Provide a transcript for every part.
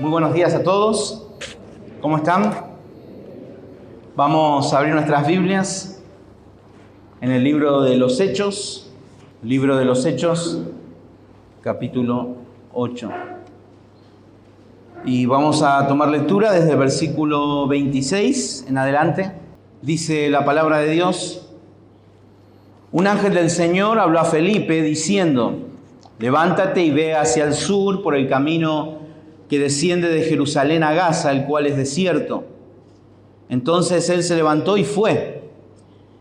Muy buenos días a todos. ¿Cómo están? Vamos a abrir nuestras Biblias en el libro de los Hechos, capítulo 8. Y vamos a tomar lectura desde el versículo 26 en adelante. Dice la palabra de Dios: un ángel del Señor habló a Felipe diciendo: levántate y ve hacia el sur por el camino que desciende de Jerusalén a Gaza, el cual es desierto. Entonces él se levantó y fue.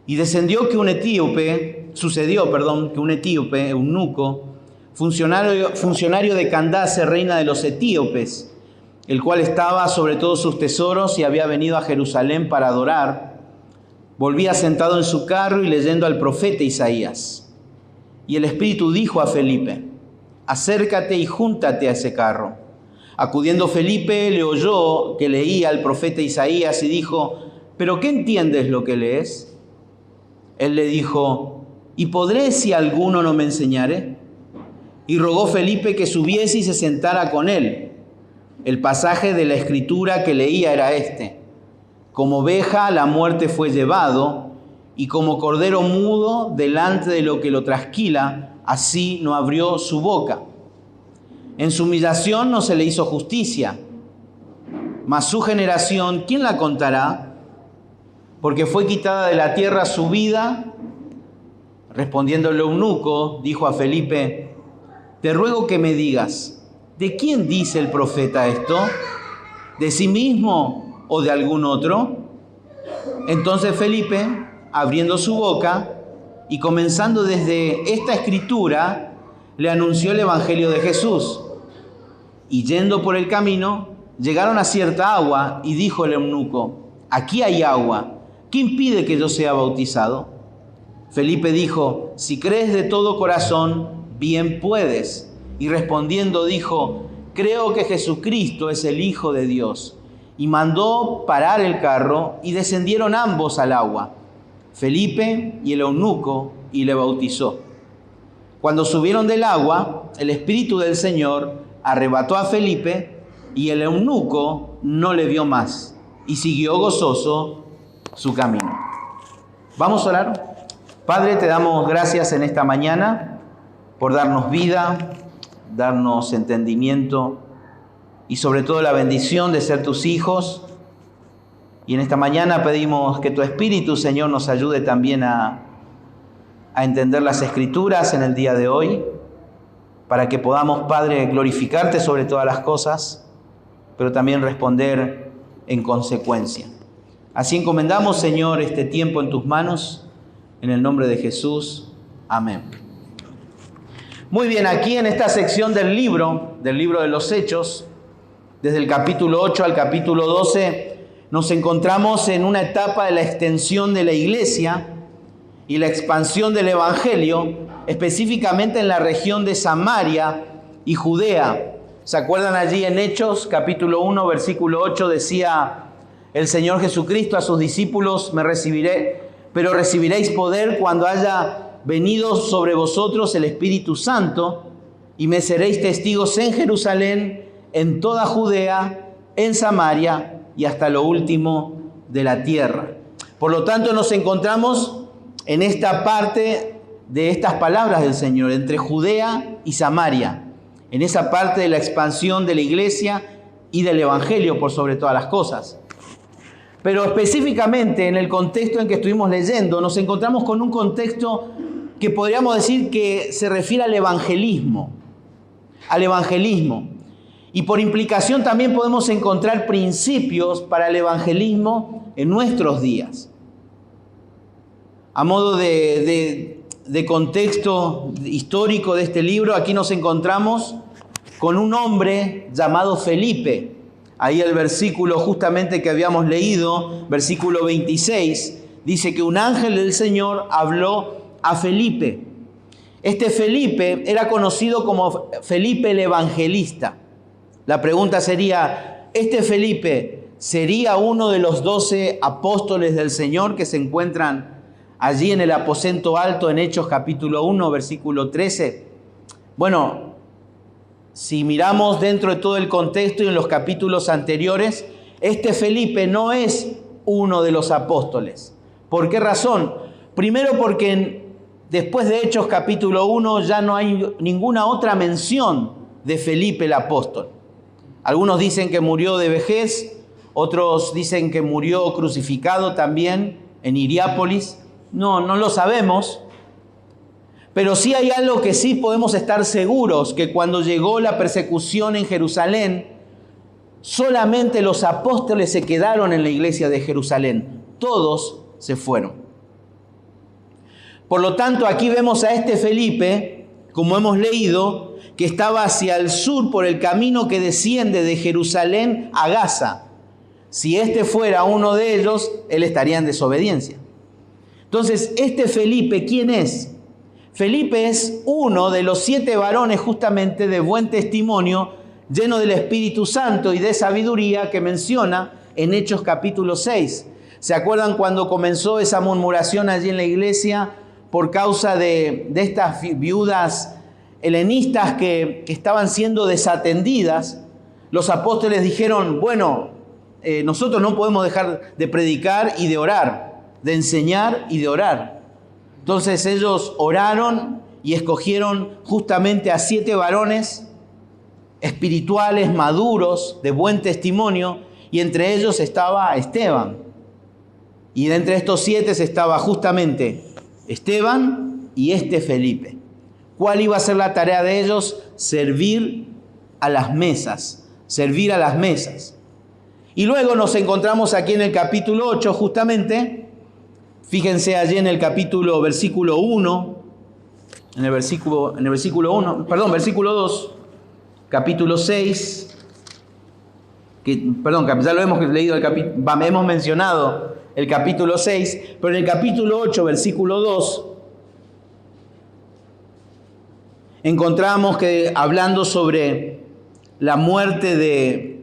Y sucedió que un etíope, eunuco, funcionario de Candace, reina de los etíopes, el cual estaba sobre todos sus tesoros y había venido a Jerusalén para adorar, volvía sentado en su carro y leyendo al profeta Isaías. Y el Espíritu dijo a Felipe: acércate y júntate a ese carro. Acudiendo Felipe, le oyó que leía al profeta Isaías y dijo: ¿pero qué entiendes lo que lees? Él le dijo: ¿y podré si alguno no me enseñare? Y rogó Felipe que subiese y se sentara con él. El pasaje de la Escritura que leía era este: como oveja a la muerte fue llevado, y como cordero mudo delante de lo que lo trasquila, así no abrió su boca. En su humillación no se le hizo justicia. Mas su generación, ¿quién la contará? Porque fue quitada de la tierra su vida. Respondiendo el eunuco, dijo a Felipe: te ruego que me digas, ¿de quién dice el profeta esto? ¿De sí mismo o de algún otro? Entonces Felipe, abriendo su boca y comenzando desde esta escritura, le anunció el evangelio de Jesús. Y yendo por el camino, llegaron a cierta agua, y dijo el eunuco: aquí hay agua, ¿qué impide que yo sea bautizado? Felipe dijo: si crees de todo corazón, bien puedes. Y respondiendo dijo: creo que Jesucristo es el Hijo de Dios. Y mandó parar el carro, y descendieron ambos al agua, Felipe y el eunuco, y le bautizó. Cuando subieron del agua, el Espíritu del Señor arrebató a Felipe, y el eunuco no le vio más, y siguió gozoso su camino. Vamos a orar. Padre, te damos gracias en esta mañana por darnos vida, darnos entendimiento y sobre todo la bendición de ser tus hijos. Y en esta mañana pedimos que tu Espíritu, Señor, nos ayude también a entender las Escrituras en el día de hoy, para que podamos, Padre, glorificarte sobre todas las cosas, pero también responder en consecuencia. Así encomendamos, Señor, este tiempo en tus manos, en el nombre de Jesús. Amén. Muy bien, aquí en esta sección del libro de los Hechos, desde el capítulo 8 al capítulo 12, nos encontramos en una etapa de la extensión de la iglesia y la expansión del evangelio, específicamente en la región de Samaria y Judea. ¿Se acuerdan allí en Hechos, capítulo 1, versículo 8, decía el Señor Jesucristo a sus discípulos: pero recibiréis poder cuando haya venido sobre vosotros el Espíritu Santo, y me seréis testigos en Jerusalén, en toda Judea, en Samaria y hasta lo último de la tierra. Por lo tanto, nos encontramos en esta parte de estas palabras del Señor, entre Judea y Samaria, en esa parte de la expansión de la iglesia y del evangelio por sobre todas las cosas. Pero específicamente en el contexto en que estuvimos leyendo, nos encontramos con un contexto que podríamos decir que se refiere al evangelismo. Y por implicación también podemos encontrar principios para el evangelismo en nuestros días. A modo de contexto histórico de este libro, aquí nos encontramos con un hombre llamado Felipe. Ahí el versículo justamente que habíamos leído, versículo 26, dice que un ángel del Señor habló a Felipe. Este Felipe era conocido como Felipe el Evangelista. La pregunta sería: ¿este Felipe sería uno de los 12 apóstoles del Señor que se encuentran allí en el aposento alto en Hechos capítulo 1, versículo 13? Bueno, si miramos dentro de todo el contexto y en los capítulos anteriores, este Felipe no es uno de los apóstoles. ¿Por qué razón? Primero porque después de Hechos capítulo 1 ya no hay ninguna otra mención de Felipe el apóstol. Algunos dicen que murió de vejez, otros dicen que murió crucificado también en Hierápolis. No lo sabemos. Pero sí hay algo que sí podemos estar seguros, que cuando llegó la persecución en Jerusalén, solamente los apóstoles se quedaron en la iglesia de Jerusalén. Todos se fueron. Por lo tanto, aquí vemos a este Felipe, como hemos leído, que estaba hacia el sur por el camino que desciende de Jerusalén a Gaza. Si este fuera uno de ellos, él estaría en desobediencia. Entonces, este Felipe, ¿quién es? Felipe es uno de los 7 varones justamente de buen testimonio, lleno del Espíritu Santo y de sabiduría que menciona en Hechos capítulo 6. ¿Se acuerdan cuando comenzó esa murmuración allí en la iglesia por causa de estas viudas helenistas que estaban siendo desatendidas? Los apóstoles dijeron, bueno, nosotros no podemos dejar de predicar y de orar, de enseñar y de orar. Entonces ellos oraron y escogieron justamente a 7 varones espirituales, maduros, de buen testimonio, y entre ellos estaba Esteban. Y de entre estos 7 estaba justamente Esteban y este Felipe. ¿Cuál iba a ser la tarea de ellos? Servir a las mesas, servir a las mesas. Y luego nos encontramos aquí en el capítulo 8 justamente. Fíjense allí en el capítulo, versículo 1, versículo 2, capítulo 6, ya lo hemos leído, hemos mencionado el capítulo 6, pero en el capítulo 8, versículo 2, encontramos que hablando sobre la muerte de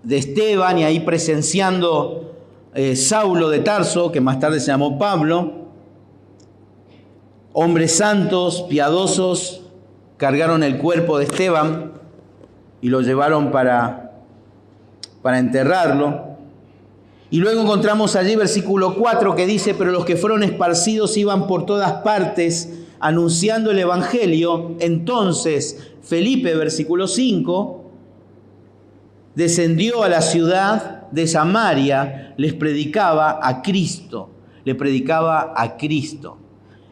Esteban y ahí presenciando Saulo de Tarso, que más tarde se llamó Pablo, hombres santos, piadosos, cargaron el cuerpo de Esteban y lo llevaron para enterrarlo. Y luego encontramos allí versículo 4 que dice, pero los que fueron esparcidos iban por todas partes anunciando el evangelio. Entonces Felipe, versículo 5, descendió a la ciudad de Samaria, les predicaba a Cristo. Le predicaba a Cristo.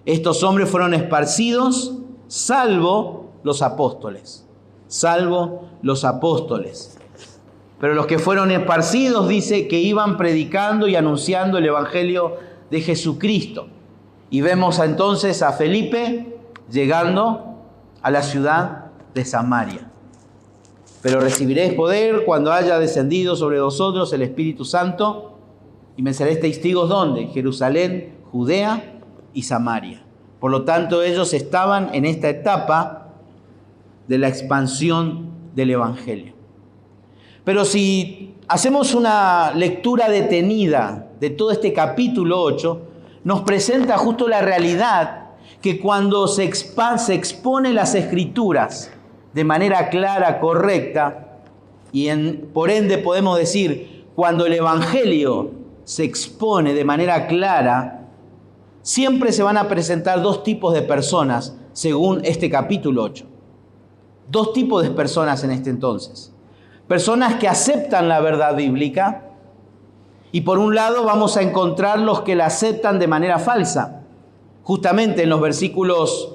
Estos hombres fueron esparcidos, salvo los apóstoles. Salvo los apóstoles. Pero los que fueron esparcidos dice que iban predicando y anunciando el evangelio de Jesucristo. Y vemos entonces a Felipe llegando a la ciudad de Samaria. Pero recibiréis poder cuando haya descendido sobre vosotros el Espíritu Santo y me seréis testigos, ¿dónde? Jerusalén, Judea y Samaria. Por lo tanto, ellos estaban en esta etapa de la expansión del Evangelio. Pero si hacemos una lectura detenida de todo este capítulo 8, nos presenta justo la realidad que cuando se expone las Escrituras de manera clara, correcta, y por ende podemos decir, cuando el Evangelio se expone de manera clara, siempre se van a presentar 2 tipos de personas, según este capítulo 8. 2 tipos de personas en este entonces. Personas que aceptan la verdad bíblica, y por un lado vamos a encontrar los que la aceptan de manera falsa. Justamente en los versículos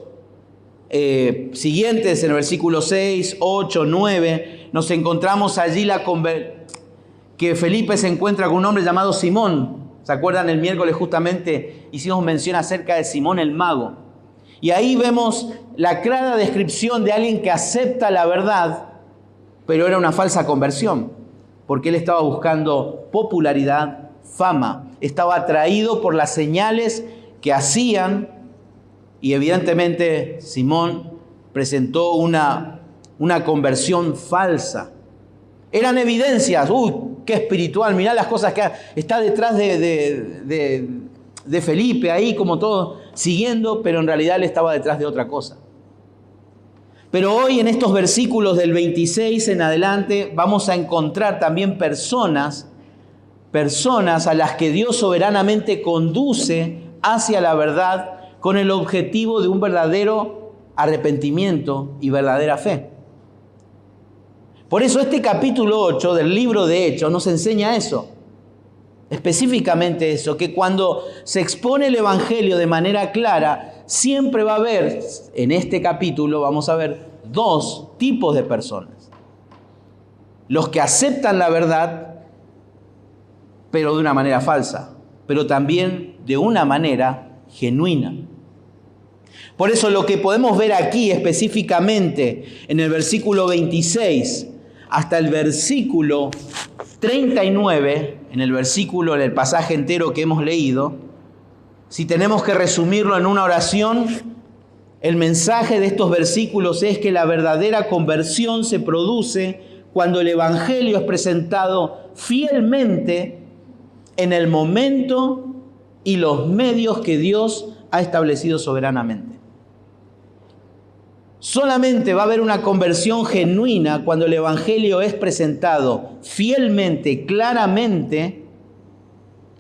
siguientes, en el versículo 6, 8, 9, nos encontramos allí que Felipe se encuentra con un hombre llamado Simón. ¿Se acuerdan? El miércoles justamente hicimos mención acerca de Simón el mago. Y ahí vemos la clara descripción de alguien que acepta la verdad, pero era una falsa conversión, porque él estaba buscando popularidad, fama, estaba atraído por las señales que hacían. Y evidentemente Simón presentó una conversión falsa. Eran evidencias, qué espiritual, mirá las cosas que está detrás de Felipe ahí, como todo, siguiendo, pero en realidad él estaba detrás de otra cosa. Pero hoy en estos versículos del 26 en adelante vamos a encontrar también personas a las que Dios soberanamente conduce hacia la verdad con el objetivo de un verdadero arrepentimiento y verdadera fe. Por eso este capítulo 8 del libro de Hechos nos enseña eso, específicamente eso, que cuando se expone el Evangelio de manera clara, siempre va a haber, en este capítulo vamos a ver dos tipos de personas. Los que aceptan la verdad, pero de una manera falsa, pero también de una manera genuina. Por eso lo que podemos ver aquí específicamente en el versículo 26 hasta el versículo 39, en el pasaje entero que hemos leído, si tenemos que resumirlo en una oración, el mensaje de estos versículos es que la verdadera conversión se produce cuando el Evangelio es presentado fielmente en el momento y los medios que Dios ha establecido soberanamente. Solamente va a haber una conversión genuina cuando el Evangelio es presentado fielmente, claramente,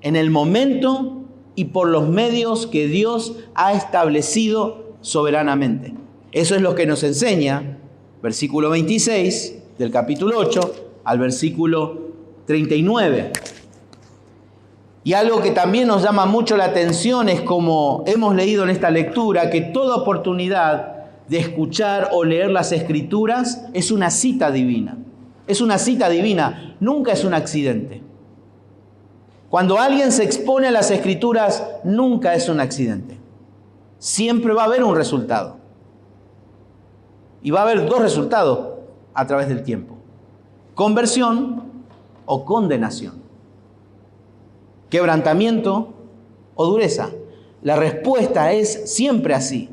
en el momento y por los medios que Dios ha establecido soberanamente. Eso es lo que nos enseña versículo 26 del capítulo 8 al versículo 39. Y algo que también nos llama mucho la atención es, como hemos leído en esta lectura, que toda oportunidad de escuchar o leer las Escrituras es una cita divina. Es una cita divina, nunca es un accidente. Cuando alguien se expone a las Escrituras, nunca es un accidente. Siempre va a haber un resultado. Y va a haber dos resultados a través del tiempo: conversión o condenación, quebrantamiento o dureza. La respuesta es siempre así.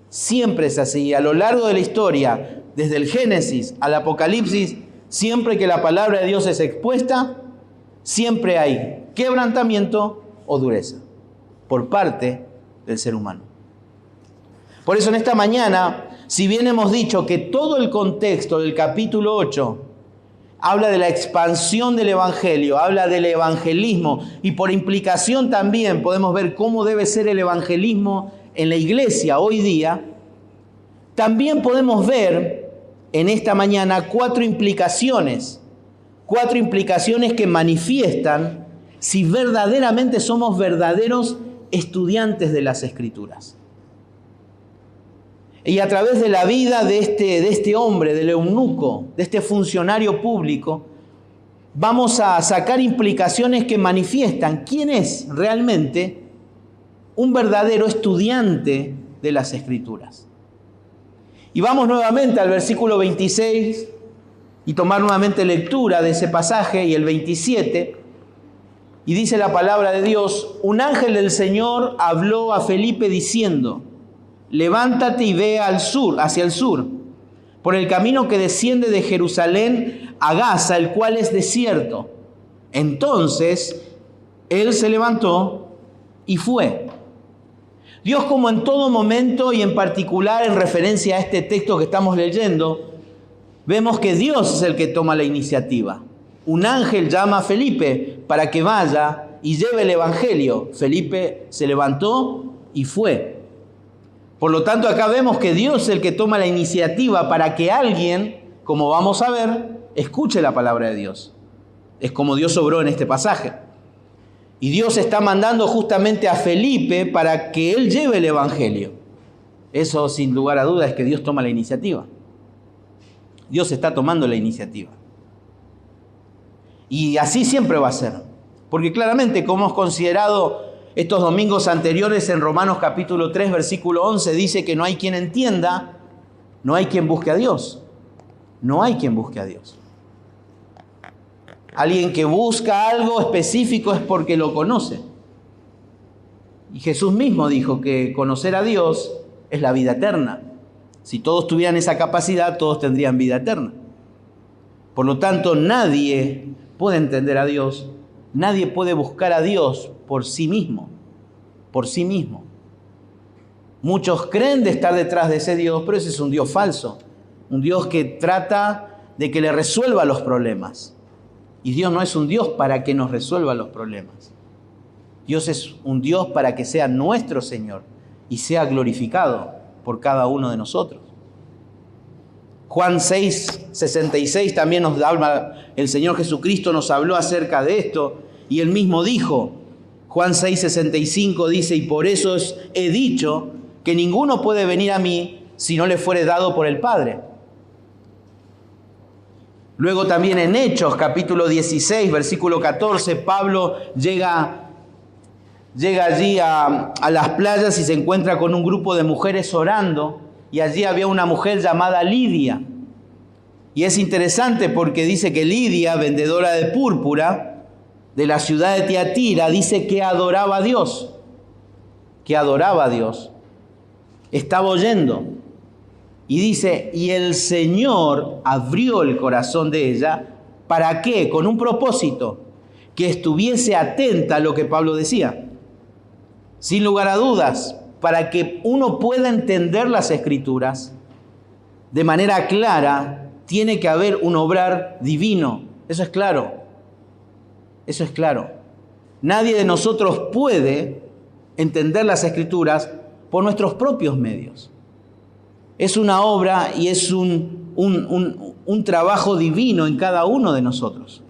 Siempre es así. A lo largo de la historia, desde el Génesis al Apocalipsis, siempre que la palabra de Dios es expuesta, siempre hay quebrantamiento o dureza por parte del ser humano. Por eso en esta mañana, si bien hemos dicho que todo el contexto del capítulo 8 habla de la expansión del Evangelio, habla del evangelismo, y por implicación también podemos ver cómo debe ser el evangelismo en la iglesia hoy día, también podemos ver en esta mañana cuatro implicaciones que manifiestan si verdaderamente somos verdaderos estudiantes de las Escrituras. Y a través de la vida de este hombre, del eunuco, de este funcionario público, vamos a sacar implicaciones que manifiestan quién es realmente un verdadero estudiante de las Escrituras. Y vamos nuevamente al versículo 26 y tomar nuevamente lectura de ese pasaje, y el 27, y dice la palabra de Dios: un ángel del Señor habló a Felipe diciendo: levántate y ve al sur, hacia el sur, por el camino que desciende de Jerusalén a Gaza, el cual es desierto. Entonces él se levantó y fue. Dios, como en todo momento, y en particular en referencia a este texto que estamos leyendo, vemos que Dios es el que toma la iniciativa. Un ángel llama a Felipe para que vaya y lleve el Evangelio. Felipe se levantó y fue. Por lo tanto, acá vemos que Dios es el que toma la iniciativa para que alguien, como vamos a ver, escuche la palabra de Dios. Es como Dios obró en este pasaje. Y Dios está mandando justamente a Felipe para que él lleve el Evangelio. Eso, sin lugar a dudas, es que Dios toma la iniciativa. Dios está tomando la iniciativa. Y así siempre va a ser. Porque claramente, como hemos considerado estos domingos anteriores, en Romanos capítulo 3, versículo 11, dice que no hay quien entienda, no hay quien busque a Dios. No hay quien busque a Dios. Alguien que busca algo específico es porque lo conoce. Y Jesús mismo dijo que conocer a Dios es la vida eterna. Si todos tuvieran esa capacidad, todos tendrían vida eterna. Por lo tanto, nadie puede entender a Dios, nadie puede buscar a Dios por sí mismo. Por sí mismo. Muchos creen de estar detrás de ese Dios, pero ese es un Dios falso. Un Dios que trata de que le resuelva los problemas. Y Dios no es un Dios para que nos resuelva los problemas. Dios es un Dios para que sea nuestro Señor y sea glorificado por cada uno de nosotros. Juan 6:66 también nos habla, el Señor Jesucristo nos habló acerca de esto y Él mismo dijo, Juan 6:65 dice, y por eso he dicho que ninguno puede venir a mí si no le fuere dado por el Padre. Luego también en Hechos, capítulo 16, versículo 14, Pablo llega allí a las playas y se encuentra con un grupo de mujeres orando, y allí había una mujer llamada Lidia. Y es interesante porque dice que Lidia, vendedora de púrpura de la ciudad de Tiatira, dice que adoraba a Dios. Que adoraba a Dios. Estaba oyendo. Y dice, y el Señor abrió el corazón de ella. ¿Para qué? Con un propósito. Que estuviese atenta a lo que Pablo decía. Sin lugar a dudas, para que uno pueda entender las Escrituras de manera clara, tiene que haber un obrar divino. Eso es claro. Eso es claro. Nadie de nosotros puede entender las Escrituras por nuestros propios medios. Es una obra y es un trabajo divino en cada uno de nosotros.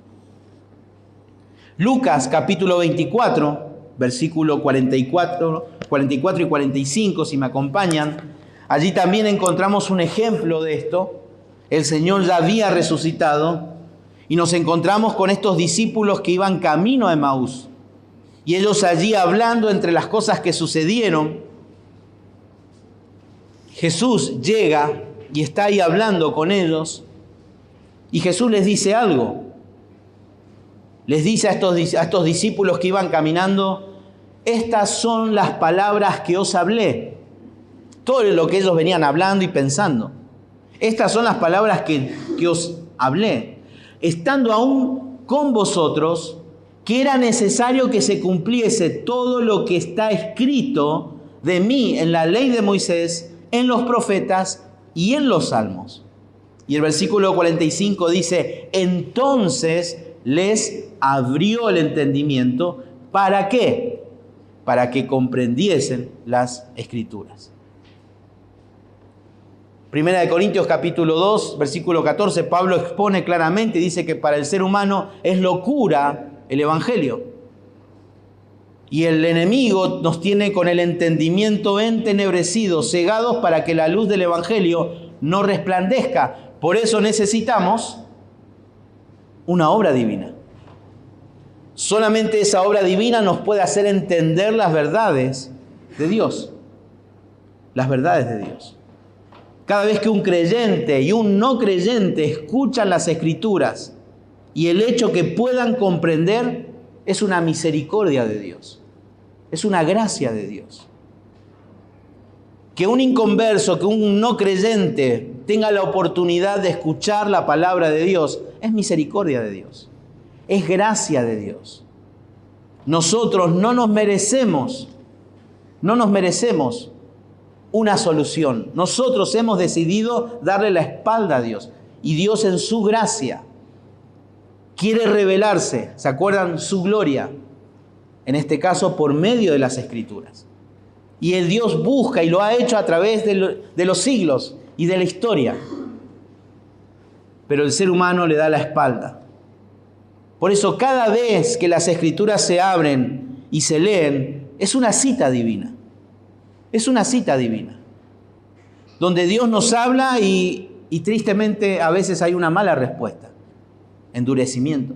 Lucas capítulo 24, versículo 44 y 45, si me acompañan. Allí también encontramos un ejemplo de esto. El Señor ya había resucitado y nos encontramos con estos discípulos que iban camino a Emaús. Y ellos allí hablando entre las cosas que sucedieron. Jesús llega y está ahí hablando con ellos. Y Jesús les dice algo. Les dice a estos discípulos que iban caminando, estas son las palabras que os hablé. Todo lo que ellos venían hablando y pensando. Estas son las palabras que os hablé. Estando aún con vosotros, que era necesario que se cumpliese todo lo que está escrito de mí en la ley de Moisés, en los profetas y en los salmos. Y el versículo 45 dice, entonces les abrió el entendimiento. ¿Para qué? Para que comprendiesen las Escrituras. Primera de Corintios capítulo 2, versículo 14, Pablo expone claramente y dice que para el ser humano es locura el Evangelio. Y el enemigo nos tiene con el entendimiento entenebrecido, cegados para que la luz del Evangelio no resplandezca. Por eso necesitamos una obra divina. Solamente esa obra divina nos puede hacer entender las verdades de Dios. Las verdades de Dios. Cada vez que un creyente y un no creyente escuchan las Escrituras y el hecho que puedan comprender es una misericordia de Dios. Es una gracia de Dios. Que un inconverso, que un no creyente tenga la oportunidad de escuchar la palabra de Dios es misericordia de Dios. Es gracia de Dios. Nosotros no nos merecemos una solución. Nosotros hemos decidido darle la espalda a Dios. Y Dios en su gracia quiere revelarse, ¿se acuerdan? Su gloria. En este caso por medio de las Escrituras. Y el Dios busca y lo ha hecho a través de los siglos y de la historia. Pero el ser humano le da la espalda. Por eso cada vez que las Escrituras se abren y se leen, es una cita divina. Es una cita divina. Donde Dios nos habla y tristemente a veces hay una mala respuesta. Endurecimiento.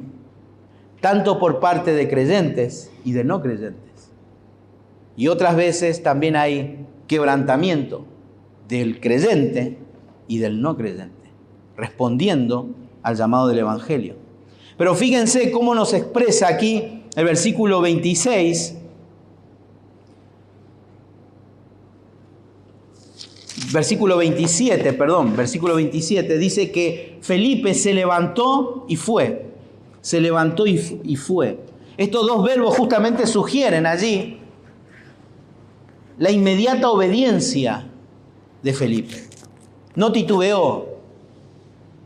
Tanto por parte de creyentes y de no creyentes. Y otras veces también hay quebrantamiento del creyente y del no creyente, respondiendo al llamado del Evangelio. Pero fíjense cómo nos expresa aquí el versículo 26. Versículo 27 dice que Felipe se levantó y fue. Se levantó y fue. Estos dos verbos justamente sugieren allí la inmediata obediencia de Felipe. No titubeó,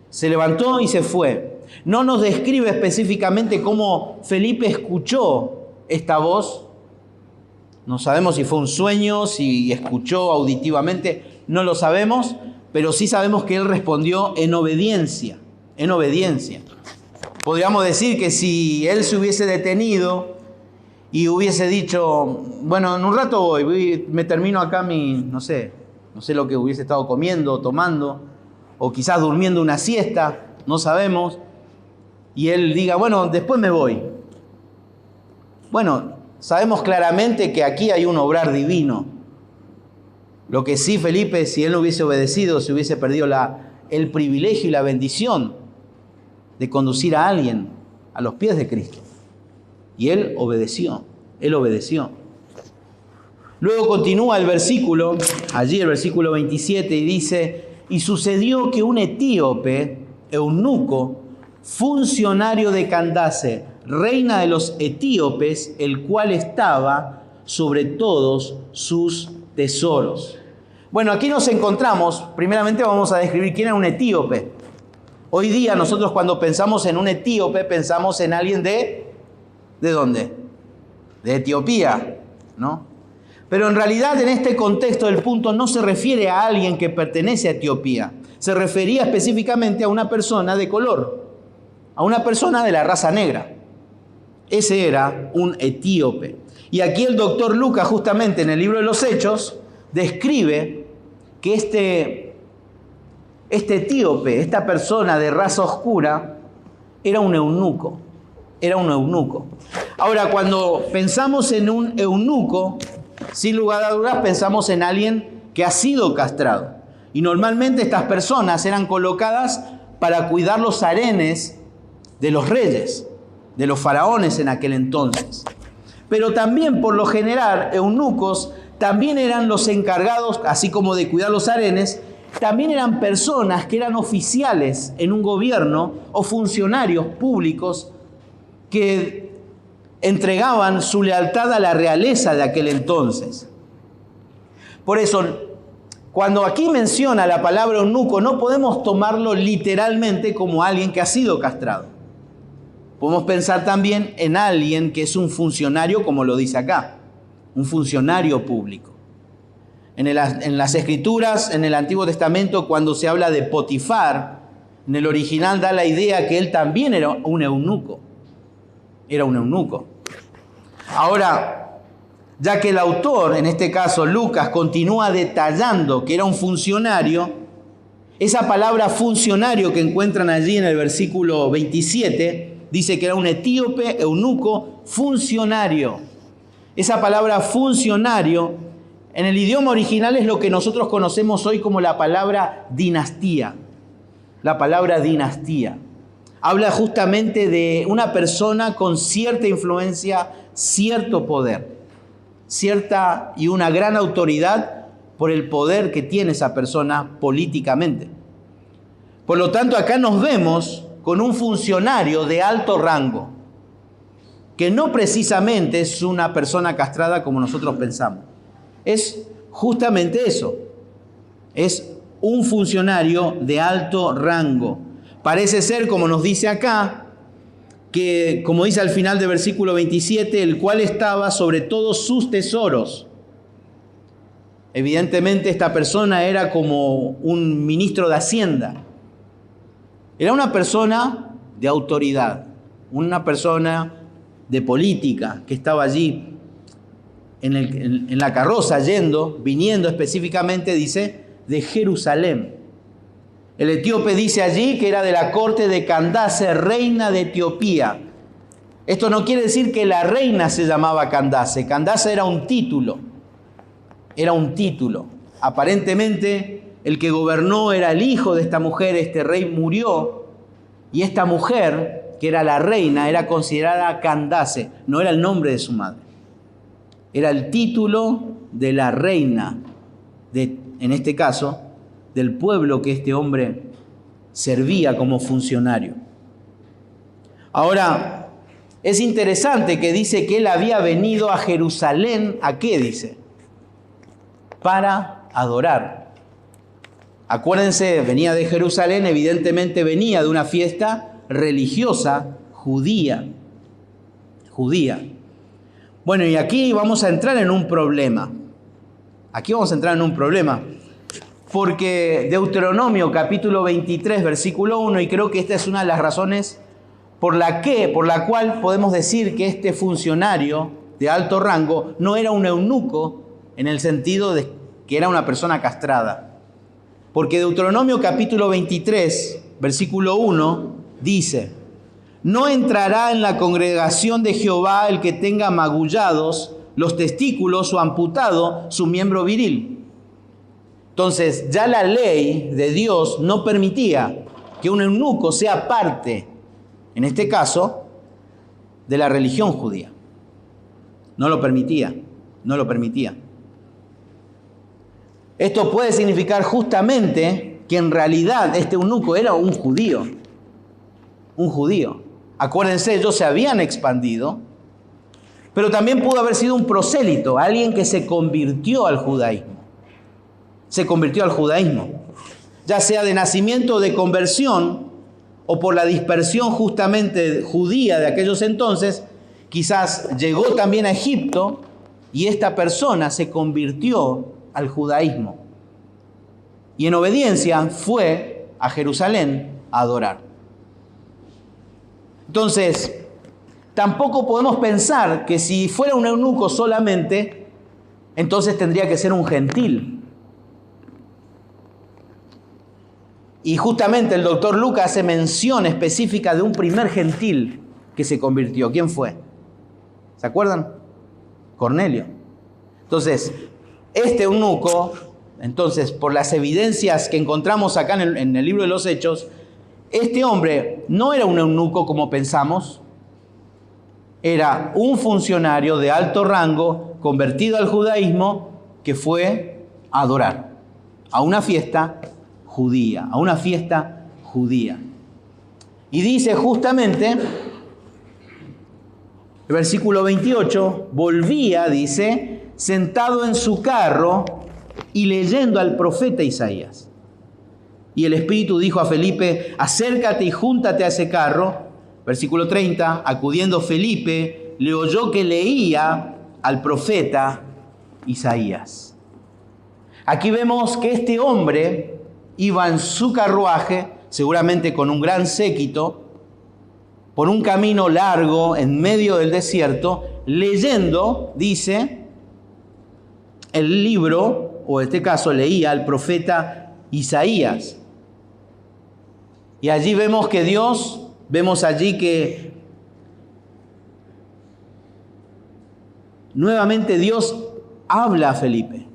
se levantó y se fue. No nos describe específicamente cómo Felipe escuchó esta voz. No sabemos si fue un sueño, si escuchó auditivamente, no lo sabemos, pero sí sabemos que él respondió en obediencia, en obediencia. Podríamos decir que si él se hubiese detenido y hubiese dicho, bueno, en un rato voy, me termino acá no sé lo que hubiese estado comiendo, tomando, o quizás durmiendo una siesta, no sabemos, y él diga, bueno, después me voy. Bueno, sabemos claramente que aquí hay un obrar divino. Lo que sí, Felipe, si él no hubiese obedecido, se hubiese perdido el privilegio y la bendición de conducir a alguien a los pies de Cristo. Y él obedeció, Luego continúa el versículo, allí el versículo 27, y dice, y sucedió que un etíope, eunuco, funcionario de Candace, reina de los etíopes, el cual estaba sobre todos sus tesoros. Bueno, aquí nos encontramos, primeramente vamos a describir quién era un etíope. Hoy día nosotros cuando pensamos en un etíope, pensamos en alguien ¿de dónde? De Etiopía, ¿no? Pero en realidad en este contexto del punto no se refiere a alguien que pertenece a Etiopía. Se refería específicamente a una persona de color, a una persona de la raza negra. Ese era un etíope. Y aquí el doctor Lucas, justamente en el libro de los Hechos, describe que este etíope, esta persona de raza oscura, era un eunuco. Ahora, cuando pensamos en un eunuco, sin lugar a dudas pensamos en alguien que ha sido castrado. Y normalmente estas personas eran colocadas para cuidar los harenes de los reyes, de los faraones en aquel entonces. Pero también, por lo general, eunucos también eran los encargados, así como de cuidar los harenes, también eran personas que eran oficiales en un gobierno o funcionarios públicos que entregaban su lealtad a la realeza de aquel entonces. Por eso, cuando aquí menciona la palabra eunuco, no podemos tomarlo literalmente como alguien que ha sido castrado. Podemos pensar también en alguien que es un funcionario, como lo dice acá, un funcionario público. En las Escrituras, en el Antiguo Testamento, cuando se habla de Potifar, en el original da la idea que él también era un eunuco. Ahora, ya que el autor, en este caso Lucas, continúa detallando que era un funcionario, esa palabra funcionario que encuentran allí en el versículo 27, dice que era un etíope, eunuco, funcionario. Esa palabra funcionario, en el idioma original es lo que nosotros conocemos hoy como la palabra dinastía. La palabra dinastía. Habla justamente de una persona con cierta influencia, cierto poder, cierta y una gran autoridad por el poder que tiene esa persona políticamente. Por lo tanto, acá nos vemos con un funcionario de alto rango, que no precisamente es una persona castrada como nosotros pensamos. Es justamente eso, es un funcionario de alto rango. Parece ser, como nos dice acá, que, como dice al final del versículo 27, el cual estaba sobre todos sus tesoros. Evidentemente esta persona era como un ministro de Hacienda. Era una persona de autoridad, una persona de política que estaba allí en la carroza viniendo específicamente, dice, de Jerusalén. El etíope dice allí que era de la corte de Candace, reina de Etiopía. Esto no quiere decir que la reina se llamaba Candace. Candace era un título. Aparentemente el que gobernó era el hijo de esta mujer, este rey murió, y esta mujer, que era la reina, era considerada Candace, no era el nombre de su madre. Era el título de la reina, en este caso, del pueblo que este hombre servía como funcionario. Ahora, es interesante que dice que él había venido a Jerusalén, ¿a qué dice? para adorar. Acuérdense, venía de Jerusalén, evidentemente venía de una fiesta religiosa judía. Bueno, y aquí vamos a entrar en un problema. Porque Deuteronomio capítulo 23, versículo 1, y creo que esta es una de las razones por la cual podemos decir que este funcionario de alto rango no era un eunuco en el sentido de que era una persona castrada. Porque Deuteronomio capítulo 23, versículo 1, dice: no entrará en la congregación de Jehová el que tenga magullados los testículos o amputado su miembro viril. Entonces, ya la ley de Dios no permitía que un eunuco sea parte, en este caso, de la religión judía. No lo permitía. Esto puede significar justamente que en realidad este eunuco era un judío. Acuérdense, ellos se habían expandido, pero también pudo haber sido un prosélito, alguien que se convirtió al judaísmo. Ya sea de nacimiento o de conversión, o por la dispersión justamente judía de aquellos entonces, quizás llegó también a Egipto y esta persona se convirtió al judaísmo. Y en obediencia fue a Jerusalén a adorar. Entonces, tampoco podemos pensar que si fuera un eunuco solamente, entonces tendría que ser un gentil. Y justamente el doctor Lucas hace mención específica de un primer gentil que se convirtió. ¿Quién fue? ¿Se acuerdan? Cornelio. Entonces, este eunuco, por las evidencias que encontramos acá en el libro de los Hechos, este hombre no era un eunuco como pensamos, era un funcionario de alto rango convertido al judaísmo que fue a adorar a una fiesta judía. Y dice justamente, el versículo 28, volvía, dice, sentado en su carro y leyendo al profeta Isaías. Y el Espíritu dijo a Felipe: acércate y júntate a ese carro. Versículo 30, acudiendo Felipe, le oyó que leía al profeta Isaías. Aquí vemos que este hombre iba en su carruaje, seguramente con un gran séquito, por un camino largo en medio del desierto, leyendo, dice, el libro, o en este caso leía al profeta Isaías. Y allí vemos que nuevamente Dios habla a Felipe.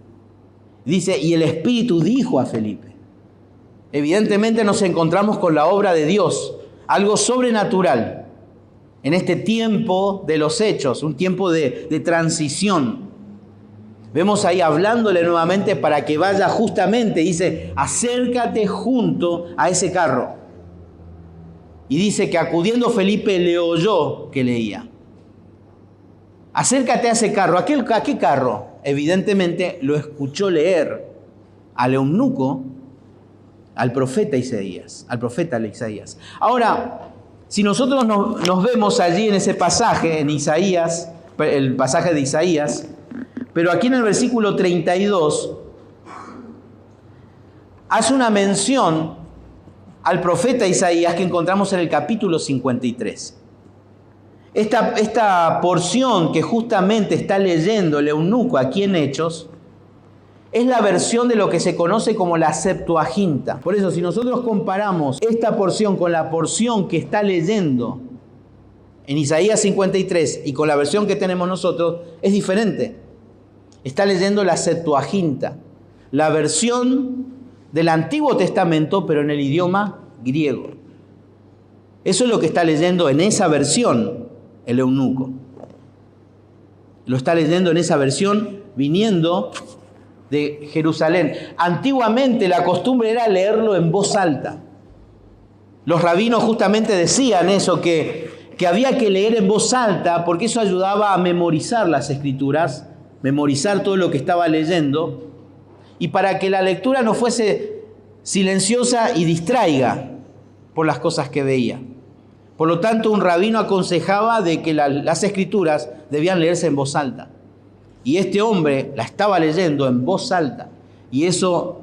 Dice, y el Espíritu dijo a Felipe. Evidentemente nos encontramos con la obra de Dios, algo sobrenatural, en este tiempo de los hechos, un tiempo de transición. Vemos ahí hablándole nuevamente para que vaya justamente, dice, acércate junto a ese carro. Y dice que acudiendo Felipe le oyó que leía. Acércate a ese carro. ¿A qué carro? Evidentemente lo escuchó leer al eunuco, al profeta Isaías. Ahora, si nosotros nos vemos allí en ese pasaje, en Isaías, el pasaje de Isaías, pero aquí en el versículo 32, hace una mención al profeta Isaías que encontramos en el capítulo 53. Esta porción que justamente está leyendo el eunuco aquí en Hechos es la versión de lo que se conoce como la Septuaginta. Por eso, si nosotros comparamos esta porción con la porción que está leyendo en Isaías 53 y con la versión que tenemos nosotros, es diferente. Está leyendo la Septuaginta, la versión del Antiguo Testamento, pero en el idioma griego. Eso es lo que está leyendo en esa versión el eunuco. Lo está leyendo en esa versión viniendo de Jerusalén. Antiguamente la costumbre era leerlo en voz alta. Los rabinos justamente decían eso, que había que leer en voz alta porque eso ayudaba a memorizar las escrituras, memorizar todo lo que estaba leyendo. y para que la lectura no fuese silenciosa y distraiga por las cosas que veía. Por lo tanto, un rabino aconsejaba de que las escrituras debían leerse en voz alta. Y este hombre la estaba leyendo en voz alta. Y eso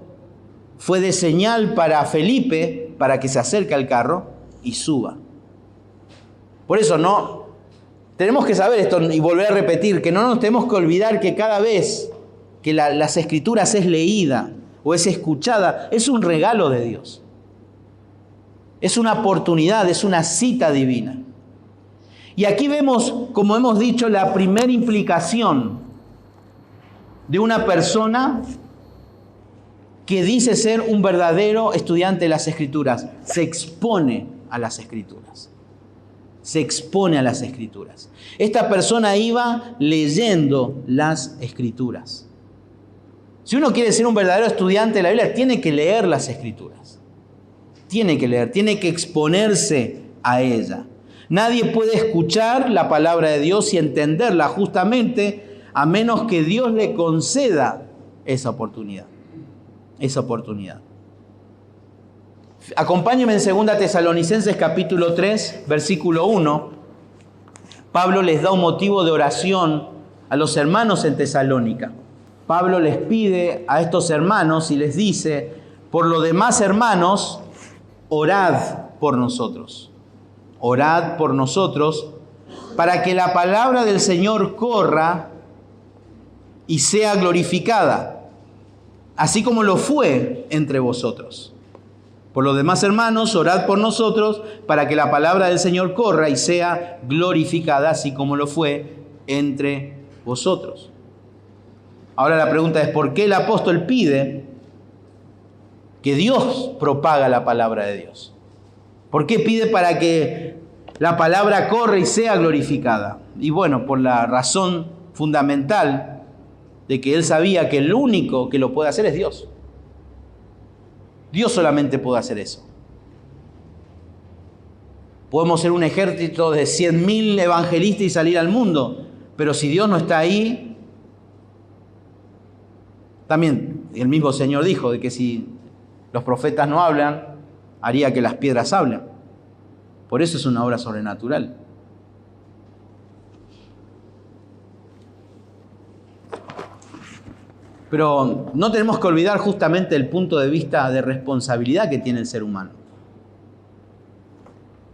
fue de señal para Felipe, para que se acerque al carro y suba. Por eso tenemos que saber esto y volver a repetir, que no nos tenemos que olvidar que cada vez que las escrituras es leída o es escuchada, es un regalo de Dios. Es una oportunidad, es una cita divina. Y aquí vemos, como hemos dicho, la primera implicación de una persona que dice ser un verdadero estudiante de las Escrituras. Se expone a las Escrituras. Se expone a las Escrituras. Esta persona iba leyendo las Escrituras. Si uno quiere ser un verdadero estudiante de la Biblia, tiene que leer las Escrituras. Tiene que leer, tiene que exponerse a ella. Nadie puede escuchar la palabra de Dios y entenderla justamente a menos que Dios le conceda esa oportunidad. Esa oportunidad. Acompáñenme en 2 Tesalonicenses capítulo 3, versículo 1. Pablo les da un motivo de oración a los hermanos en Tesalónica. Pablo les pide a estos hermanos y les dice: por lo demás, hermanos, orad por nosotros. Orad por nosotros para que la palabra del Señor corra y sea glorificada, así como lo fue entre vosotros. Por lo demás, hermanos, orad por nosotros para que la palabra del Señor corra y sea glorificada, así como lo fue entre vosotros. Ahora la pregunta es: ¿por qué el apóstol pide que Dios propaga la palabra de Dios? ¿Por qué pide para que la palabra corra y sea glorificada? Y bueno, por la razón fundamental de que él sabía que el único que lo puede hacer es Dios. Dios solamente puede hacer eso. Podemos ser un ejército de 100.000 evangelistas y salir al mundo, pero si Dios no está ahí, también el mismo Señor dijo de que si los profetas no hablan, haría que las piedras hablen. Por eso es una obra sobrenatural. Pero no tenemos que olvidar justamente el punto de vista de responsabilidad que tiene el ser humano.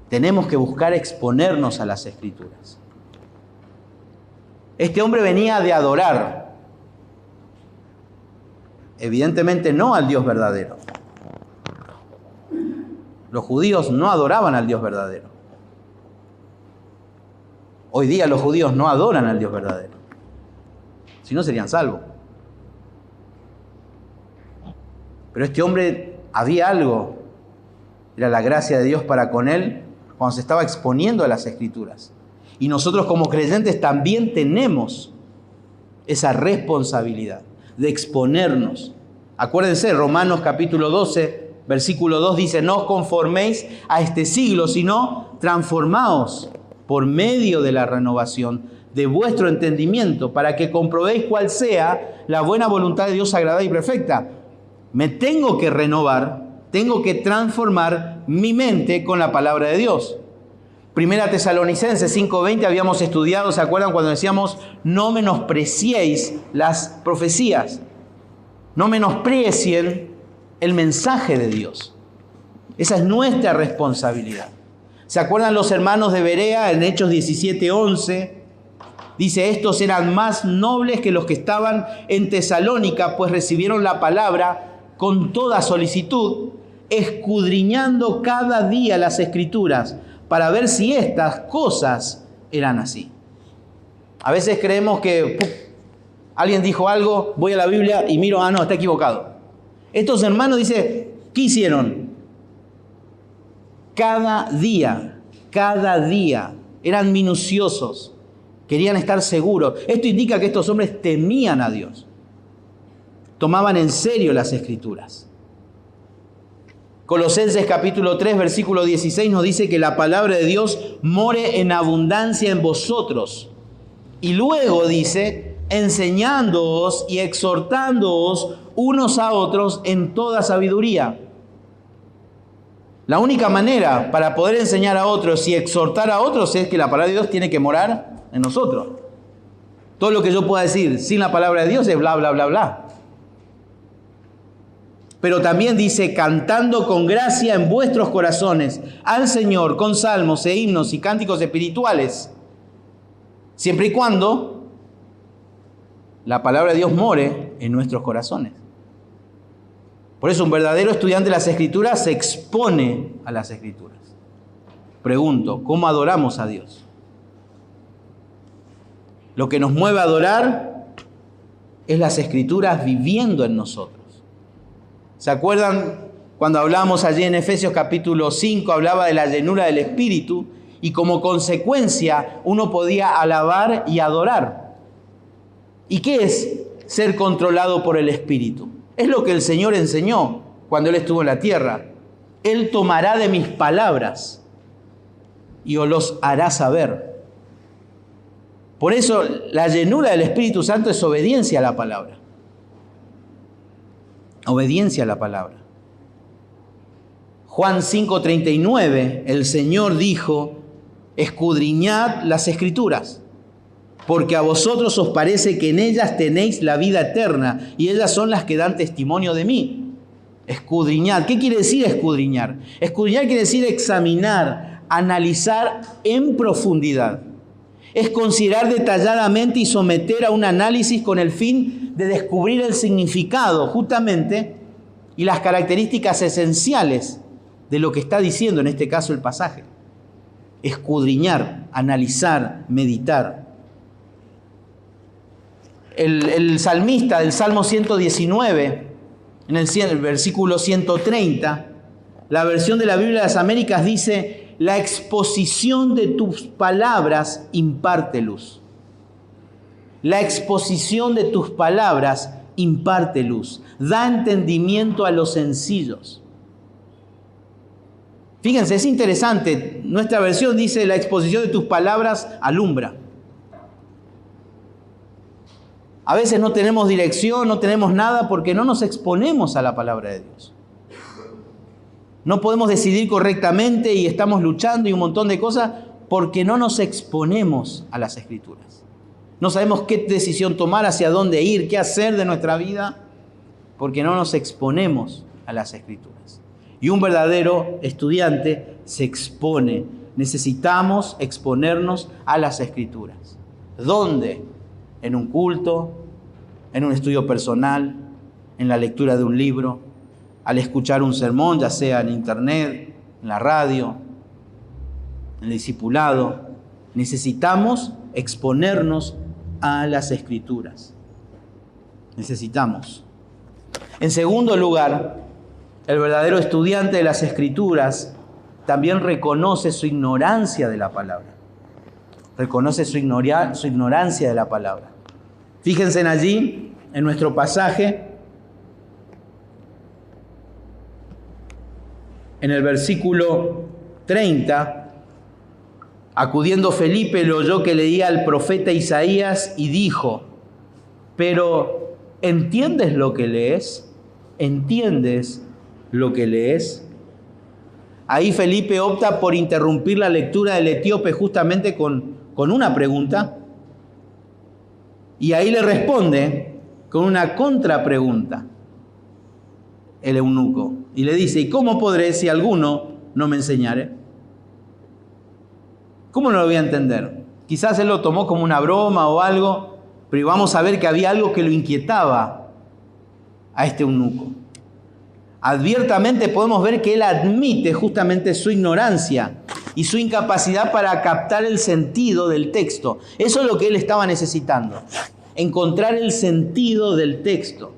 Tenemos que buscar exponernos a las Escrituras. Este hombre venía de adorar, evidentemente no al Dios verdadero. Los judíos no adoraban al Dios verdadero. Hoy día los judíos no adoran al Dios verdadero. Si no, serían salvos. Pero este hombre, había algo, era la gracia de Dios para con él cuando se estaba exponiendo a las Escrituras. Y nosotros como creyentes también tenemos esa responsabilidad de exponernos. Acuérdense, Romanos capítulo 12, versículo 2 dice: no os conforméis a este siglo, sino transformaos por medio de la renovación de vuestro entendimiento, para que comprobéis cuál sea la buena voluntad de Dios agradable y perfecta. Me tengo que renovar, tengo que transformar mi mente con la palabra de Dios. Primera Tesalonicenses 5:20 habíamos estudiado, ¿se acuerdan cuando decíamos: no menospreciéis las profecías? No menosprecien el mensaje de Dios. Esa es nuestra responsabilidad. ¿Se acuerdan los hermanos de Berea en Hechos 17:11? Dice: estos eran más nobles que los que estaban en Tesalónica, pues recibieron la palabra con toda solicitud, escudriñando cada día las Escrituras, para ver si estas cosas eran así. A veces creemos que alguien dijo algo, voy a la Biblia y miro, no, está equivocado. Estos hermanos, dice, ¿qué hicieron? Cada día, eran minuciosos, querían estar seguros. Esto indica que estos hombres temían a Dios. Tomaban en serio las Escrituras. Colosenses capítulo 3, versículo 16 nos dice que la palabra de Dios more en abundancia en vosotros. Y luego dice, enseñándoos y exhortándoos unos a otros en toda sabiduría. La única manera para poder enseñar a otros y exhortar a otros es que la palabra de Dios tiene que morar en nosotros. Todo lo que yo pueda decir sin la palabra de Dios es bla, bla, bla, bla. Pero también dice, cantando con gracia en vuestros corazones al Señor con salmos e himnos y cánticos espirituales, siempre y cuando la palabra de Dios more en nuestros corazones. Por eso un verdadero estudiante de las Escrituras se expone a las Escrituras. Pregunto, ¿cómo adoramos a Dios? Lo que nos mueve a adorar es las Escrituras viviendo en nosotros. ¿Se acuerdan cuando hablábamos allí en Efesios capítulo 5, hablaba de la llenura del Espíritu y como consecuencia uno podía alabar y adorar? ¿Y qué es ser controlado por el Espíritu? Es lo que el Señor enseñó cuando Él estuvo en la tierra. Él tomará de mis palabras y os los hará saber. Por eso la llenura del Espíritu Santo es obediencia a la palabra. Obediencia a la palabra. Juan 5:39, el Señor dijo, escudriñad las Escrituras, porque a vosotros os parece que en ellas tenéis la vida eterna, y ellas son las que dan testimonio de mí. Escudriñad. ¿Qué quiere decir escudriñar? Escudriñar quiere decir examinar, analizar en profundidad. Es considerar detalladamente y someter a un análisis con el fin de descubrir el significado justamente y las características esenciales de lo que está diciendo en este caso el pasaje. Escudriñar, analizar, meditar. El salmista del Salmo 119, en el versículo 130, la versión de la Biblia de las Américas dice: la exposición de tus palabras imparte luz. La exposición de tus palabras imparte luz. Da entendimiento a los sencillos. Fíjense, es interesante. Nuestra versión dice: la exposición de tus palabras alumbra. A veces no tenemos dirección, no tenemos nada porque no nos exponemos a la palabra de Dios. No podemos decidir correctamente y estamos luchando y un montón de cosas porque no nos exponemos a las Escrituras. No sabemos qué decisión tomar, hacia dónde ir, qué hacer de nuestra vida, porque no nos exponemos a las Escrituras. Y un verdadero estudiante se expone. Necesitamos exponernos a las Escrituras. ¿Dónde? En un culto, en un estudio personal, en la lectura de un libro, al escuchar un sermón, ya sea en internet, en la radio, en el discipulado. Necesitamos exponernos a las Escrituras. Necesitamos. En segundo lugar, el verdadero estudiante de las Escrituras también reconoce su ignorancia de la palabra. Reconoce su ignorancia de la palabra. Fíjense allí, en nuestro pasaje, en el versículo 30, acudiendo Felipe, lo oyó que leía al profeta Isaías y dijo: pero ¿entiendes lo que lees? ¿Entiendes lo que lees? Ahí Felipe opta por interrumpir la lectura del etíope justamente con una pregunta. Y ahí le responde con una contrapregunta el eunuco. Y le dice: ¿y cómo podré si alguno no me enseñare? ¿Cómo no lo voy a entender? Quizás él lo tomó como una broma o algo, pero vamos a ver que había algo que lo inquietaba a este eunuco. Abiertamente podemos ver que él admite justamente su ignorancia y su incapacidad para captar el sentido del texto. Eso es lo que él estaba necesitando, encontrar el sentido del texto.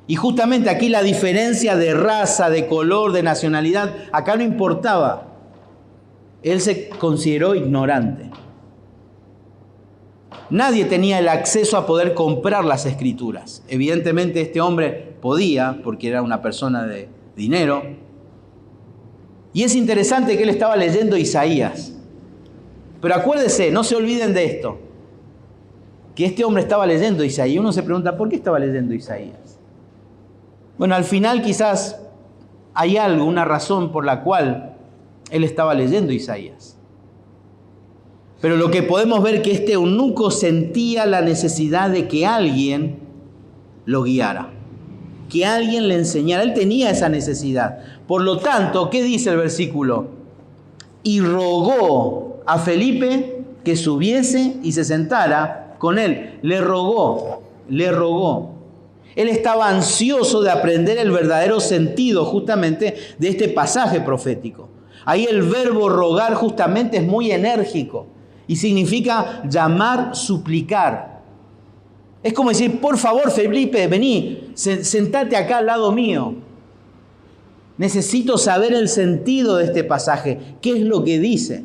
Y justamente aquí la diferencia de raza, de color, de nacionalidad, acá no importaba. Él se consideró ignorante. Nadie tenía el acceso a poder comprar las Escrituras. Evidentemente este hombre podía, porque era una persona de dinero. Y es interesante que él estaba leyendo Isaías. Pero acuérdense, no se olviden de esto. que este hombre estaba leyendo Isaías. Uno se pregunta, ¿por qué estaba leyendo Isaías? Bueno, al final quizás hay algo, una razón por la cual él estaba leyendo Isaías. Pero lo que podemos ver que este eunuco sentía la necesidad de que alguien lo guiara, que alguien le enseñara. Él tenía esa necesidad. Por lo tanto, ¿qué dice el versículo? Y rogó a Felipe que subiese y se sentara con él. Le rogó. Él estaba ansioso de aprender el verdadero sentido justamente de este pasaje profético. Ahí el verbo rogar justamente es muy enérgico y significa llamar, suplicar. Es como decir, por favor, Felipe, vení, sentate acá al lado mío. Necesito saber el sentido de este pasaje. ¿Qué es lo que dice?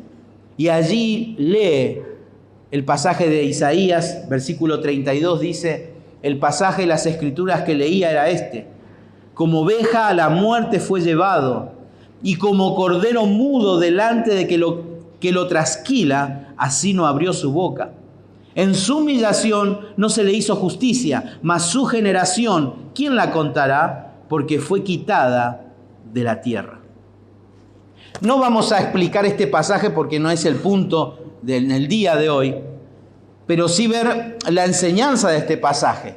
Y allí lee el pasaje de Isaías, versículo 32, dice, el pasaje de las escrituras que leía era este. Como oveja a la muerte fue llevado, y como cordero mudo delante de que lo trasquila, así no abrió su boca. En su humillación no se le hizo justicia, mas su generación, ¿quién la contará? Porque fue quitada de la tierra. No vamos a explicar este pasaje porque no es el punto en el día de hoy, pero sí ver la enseñanza de este pasaje.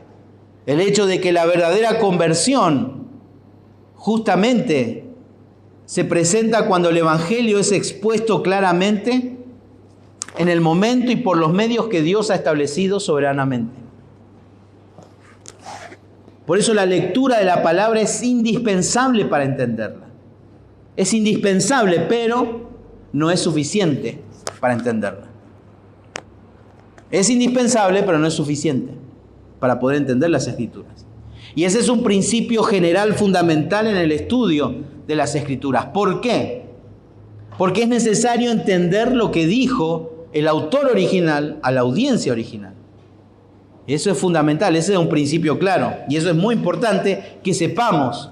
El hecho de que la verdadera conversión justamente se presenta cuando el Evangelio es expuesto claramente en el momento y por los medios que Dios ha establecido soberanamente. Por eso la lectura de la palabra es indispensable para entenderla. Es indispensable, pero no es suficiente para entenderla. Es indispensable, pero no es suficiente para poder entender las Escrituras. Y ese es un principio general fundamental en el estudio de las Escrituras. ¿Por qué? Porque es necesario entender lo que dijo el autor original a la audiencia original. Eso es fundamental, ese es un principio claro. Y eso es muy importante que sepamos.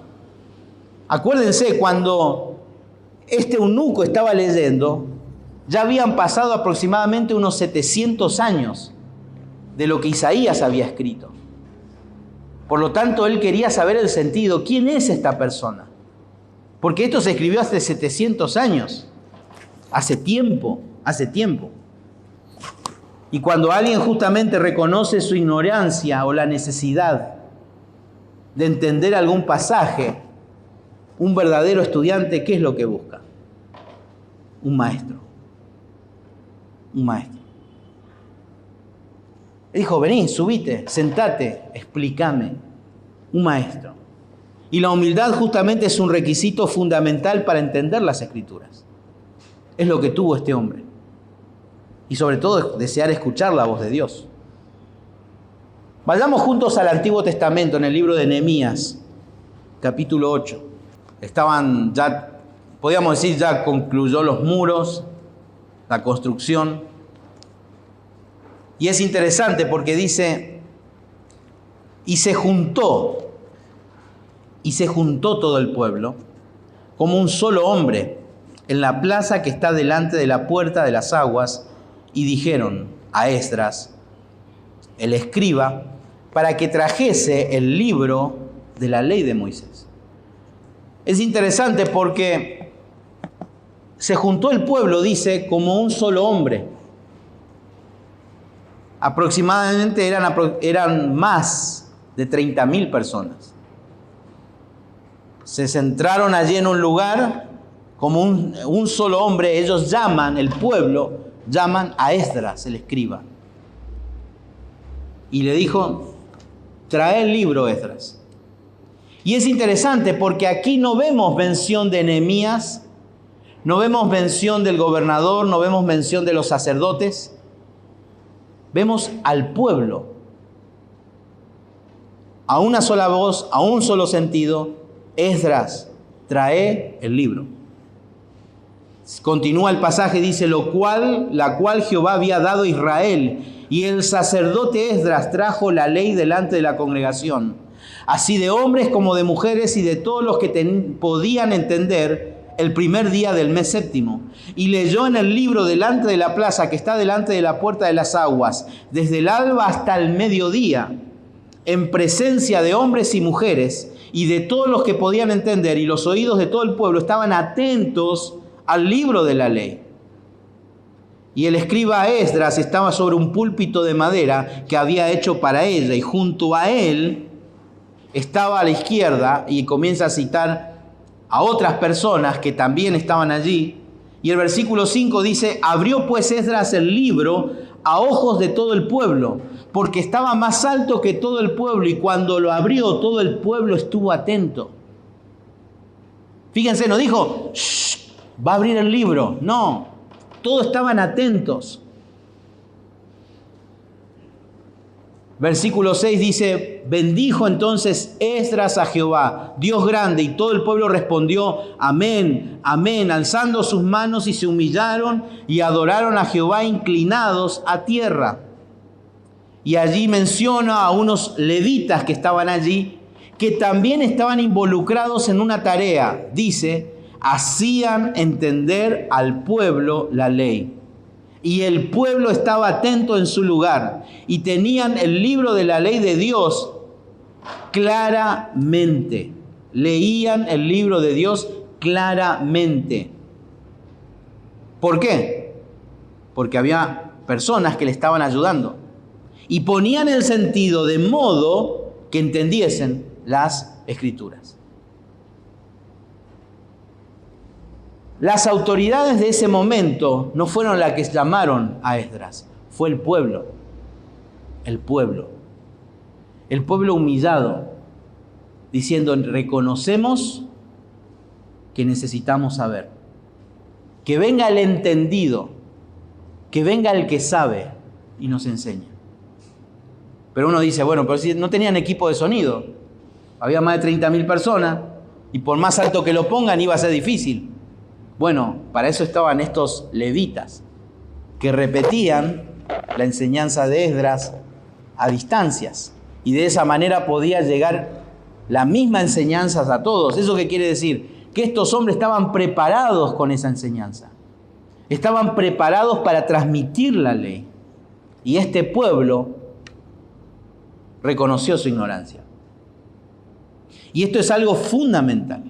Acuérdense, cuando este eunuco estaba leyendo, ya habían pasado aproximadamente unos 700 años de lo que Isaías había escrito. Por lo tanto, él quería saber el sentido. ¿Quién es esta persona? Porque esto se escribió hace 700 años. Hace tiempo. Y cuando alguien justamente reconoce su ignorancia o la necesidad de entender algún pasaje, un verdadero estudiante, ¿qué es lo que busca? Un maestro. Un maestro. Dijo, vení, subite, sentate, explícame. Un maestro. Y la humildad justamente es un requisito fundamental para entender las Escrituras. Es lo que tuvo este hombre. Y sobre todo desear escuchar la voz de Dios. Vayamos juntos al Antiguo Testamento, en el libro de Nehemías, capítulo 8. Estaban ya, podríamos decir, ya concluyó los muros, la construcción. Y es interesante porque dice, y se juntó todo el pueblo, como un solo hombre, en la plaza que está delante de la puerta de las aguas, y dijeron a Esdras, el escriba, para que trajese el libro de la ley de Moisés. Es interesante porque se juntó el pueblo, dice, como un solo hombre. Aproximadamente eran más de 30.000 personas. Se centraron allí en un lugar como un solo hombre. Ellos llaman, el pueblo, llaman a Esdras, el escriba. Y le dijo, trae el libro, Esdras. Y es interesante porque aquí no vemos mención de Nehemías, no vemos mención del gobernador, no vemos mención de los sacerdotes. Vemos al pueblo, a una sola voz, a un solo sentido. Esdras, trae el libro. Continúa el pasaje, dice, la cual Jehová había dado a Israel, y el sacerdote Esdras trajo la ley delante de la congregación, así de hombres como de mujeres y de todos los que podían entender el primer día del mes séptimo, y leyó en el libro delante de la plaza que está delante de la puerta de las aguas, desde el alba hasta el mediodía, en presencia de hombres y mujeres, y de todos los que podían entender, y los oídos de todo el pueblo estaban atentos al libro de la ley. Y el escriba Esdras estaba sobre un púlpito de madera que había hecho para ella, y junto a él estaba a la izquierda, y comienza a citar a otras personas que también estaban allí. Y el versículo 5 dice: abrió pues Esdras el libro a ojos de todo el pueblo, porque estaba más alto que todo el pueblo, y cuando lo abrió todo el pueblo estuvo atento. Fíjense, no dijo, "Shh, va a abrir el libro", no, todos estaban atentos. Versículo 6 dice: bendijo entonces Esdras a Jehová, Dios grande, y todo el pueblo respondió: amén, amén, alzando sus manos, y se humillaron y adoraron a Jehová inclinados a tierra. Y allí menciona a unos levitas que estaban allí, que también estaban involucrados en una tarea. Dice: hacían entender al pueblo la ley. Y el pueblo estaba atento en su lugar, y tenían el libro de la ley de Dios claramente. Leían el libro de Dios claramente. ¿Por qué? Porque había personas que le estaban ayudando y ponían el sentido de modo que entendiesen las Escrituras. Las autoridades de ese momento no fueron las que llamaron a Esdras, fue el pueblo. El pueblo. El pueblo humillado, diciendo: reconocemos que necesitamos saber. Que venga el entendido, que venga el que sabe y nos enseñe. Pero uno dice: bueno, pero si no tenían equipo de sonido, había más de 30.000 personas, y por más alto que lo pongan iba a ser difícil. Bueno, para eso estaban estos levitas, que repetían la enseñanza de Esdras a distancias, y de esa manera podía llegar la misma enseñanza a todos. ¿Eso qué quiere decir? Que estos hombres estaban preparados con esa enseñanza. Estaban preparados para transmitir la ley. Y este pueblo reconoció su ignorancia. Y esto es algo fundamental.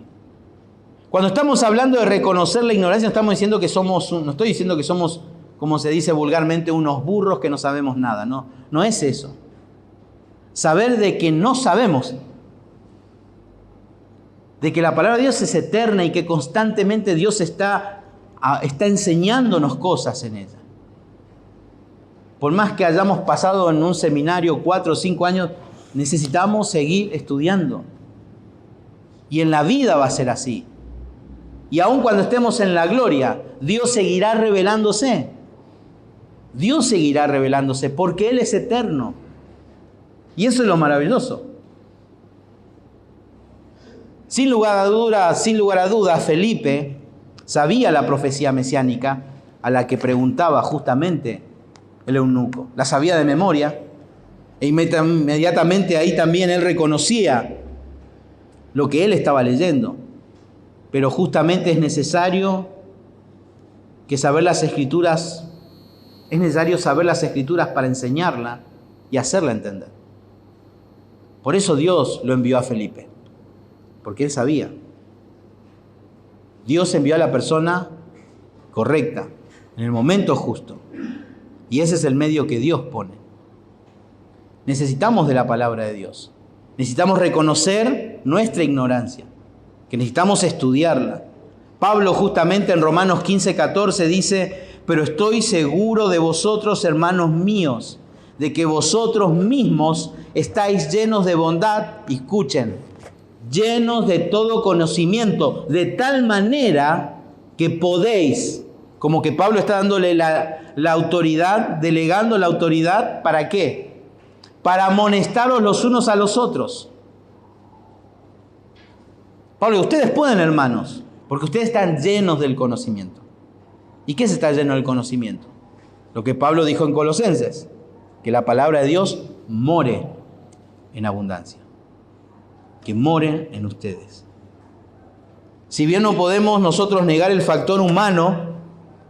Cuando estamos hablando de reconocer la ignorancia, no estamos diciendo que no estoy diciendo que somos, como se dice vulgarmente, unos burros que no sabemos nada. No, no es eso. Saber de que no sabemos, de que la palabra de Dios es eterna y que constantemente Dios está enseñándonos cosas en ella. Por más que hayamos pasado en un seminario 4 o 5 años, necesitamos seguir estudiando. Y en la vida va a ser así. Y aun cuando estemos en la gloria, Dios seguirá revelándose. Dios seguirá revelándose porque Él es eterno. Y eso es lo maravilloso. Sin lugar a dudas, Felipe sabía la profecía mesiánica a la que preguntaba justamente el eunuco. La sabía de memoria. E inmediatamente ahí también él reconocía lo que él estaba leyendo. Pero justamente es necesario saber las Escrituras para enseñarla y hacerla entender. Por eso Dios lo envió a Felipe, porque él sabía. Dios envió a la persona correcta, en el momento justo. Y ese es el medio que Dios pone. Necesitamos de la palabra de Dios. Necesitamos reconocer nuestra ignorancia, que necesitamos estudiarla. Pablo justamente en Romanos 15:14 dice: pero estoy seguro de vosotros, hermanos míos, de que vosotros mismos estáis llenos de bondad, y escuchen, llenos de todo conocimiento, de tal manera que podéis, como que Pablo está dándole la autoridad, delegando la autoridad, ¿para qué? Para amonestaros los unos a los otros. Pablo, ustedes pueden, hermanos, porque ustedes están llenos del conocimiento. ¿Y qué es estar lleno del conocimiento? Lo que Pablo dijo en Colosenses, que la palabra de Dios more en abundancia, que more en ustedes. Si bien no podemos nosotros negar el factor humano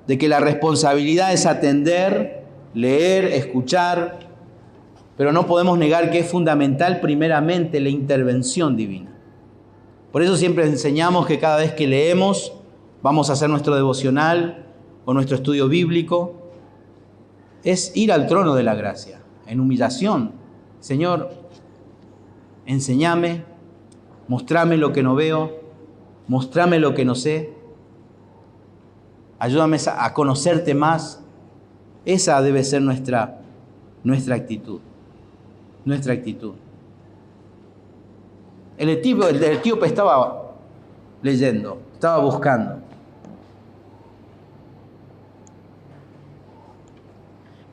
de que la responsabilidad es atender, leer, escuchar, pero no podemos negar que es fundamental primeramente la intervención divina. Por eso siempre enseñamos que cada vez que leemos, vamos a hacer nuestro devocional o nuestro estudio bíblico, es ir al trono de la gracia, en humillación. Señor, enséñame, mostrame lo que no veo, mostrame lo que no sé, ayúdame a conocerte más. Esa debe ser nuestra actitud. Nuestra actitud. El etíope estaba leyendo, estaba buscando.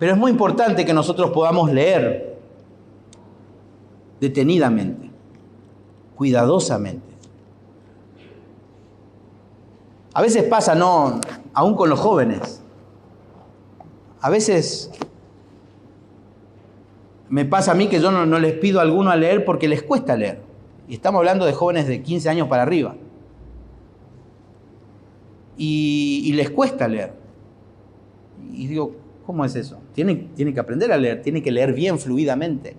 Pero es muy importante que nosotros podamos leer detenidamente, cuidadosamente. A veces pasa, no, aún con los jóvenes. A veces me pasa a mí que yo no les pido a alguno a leer porque les cuesta leer. Y estamos hablando de jóvenes de 15 años para arriba. Y les cuesta leer. Y digo, ¿cómo es eso? Tiene que aprender a leer, tiene que leer bien, fluidamente.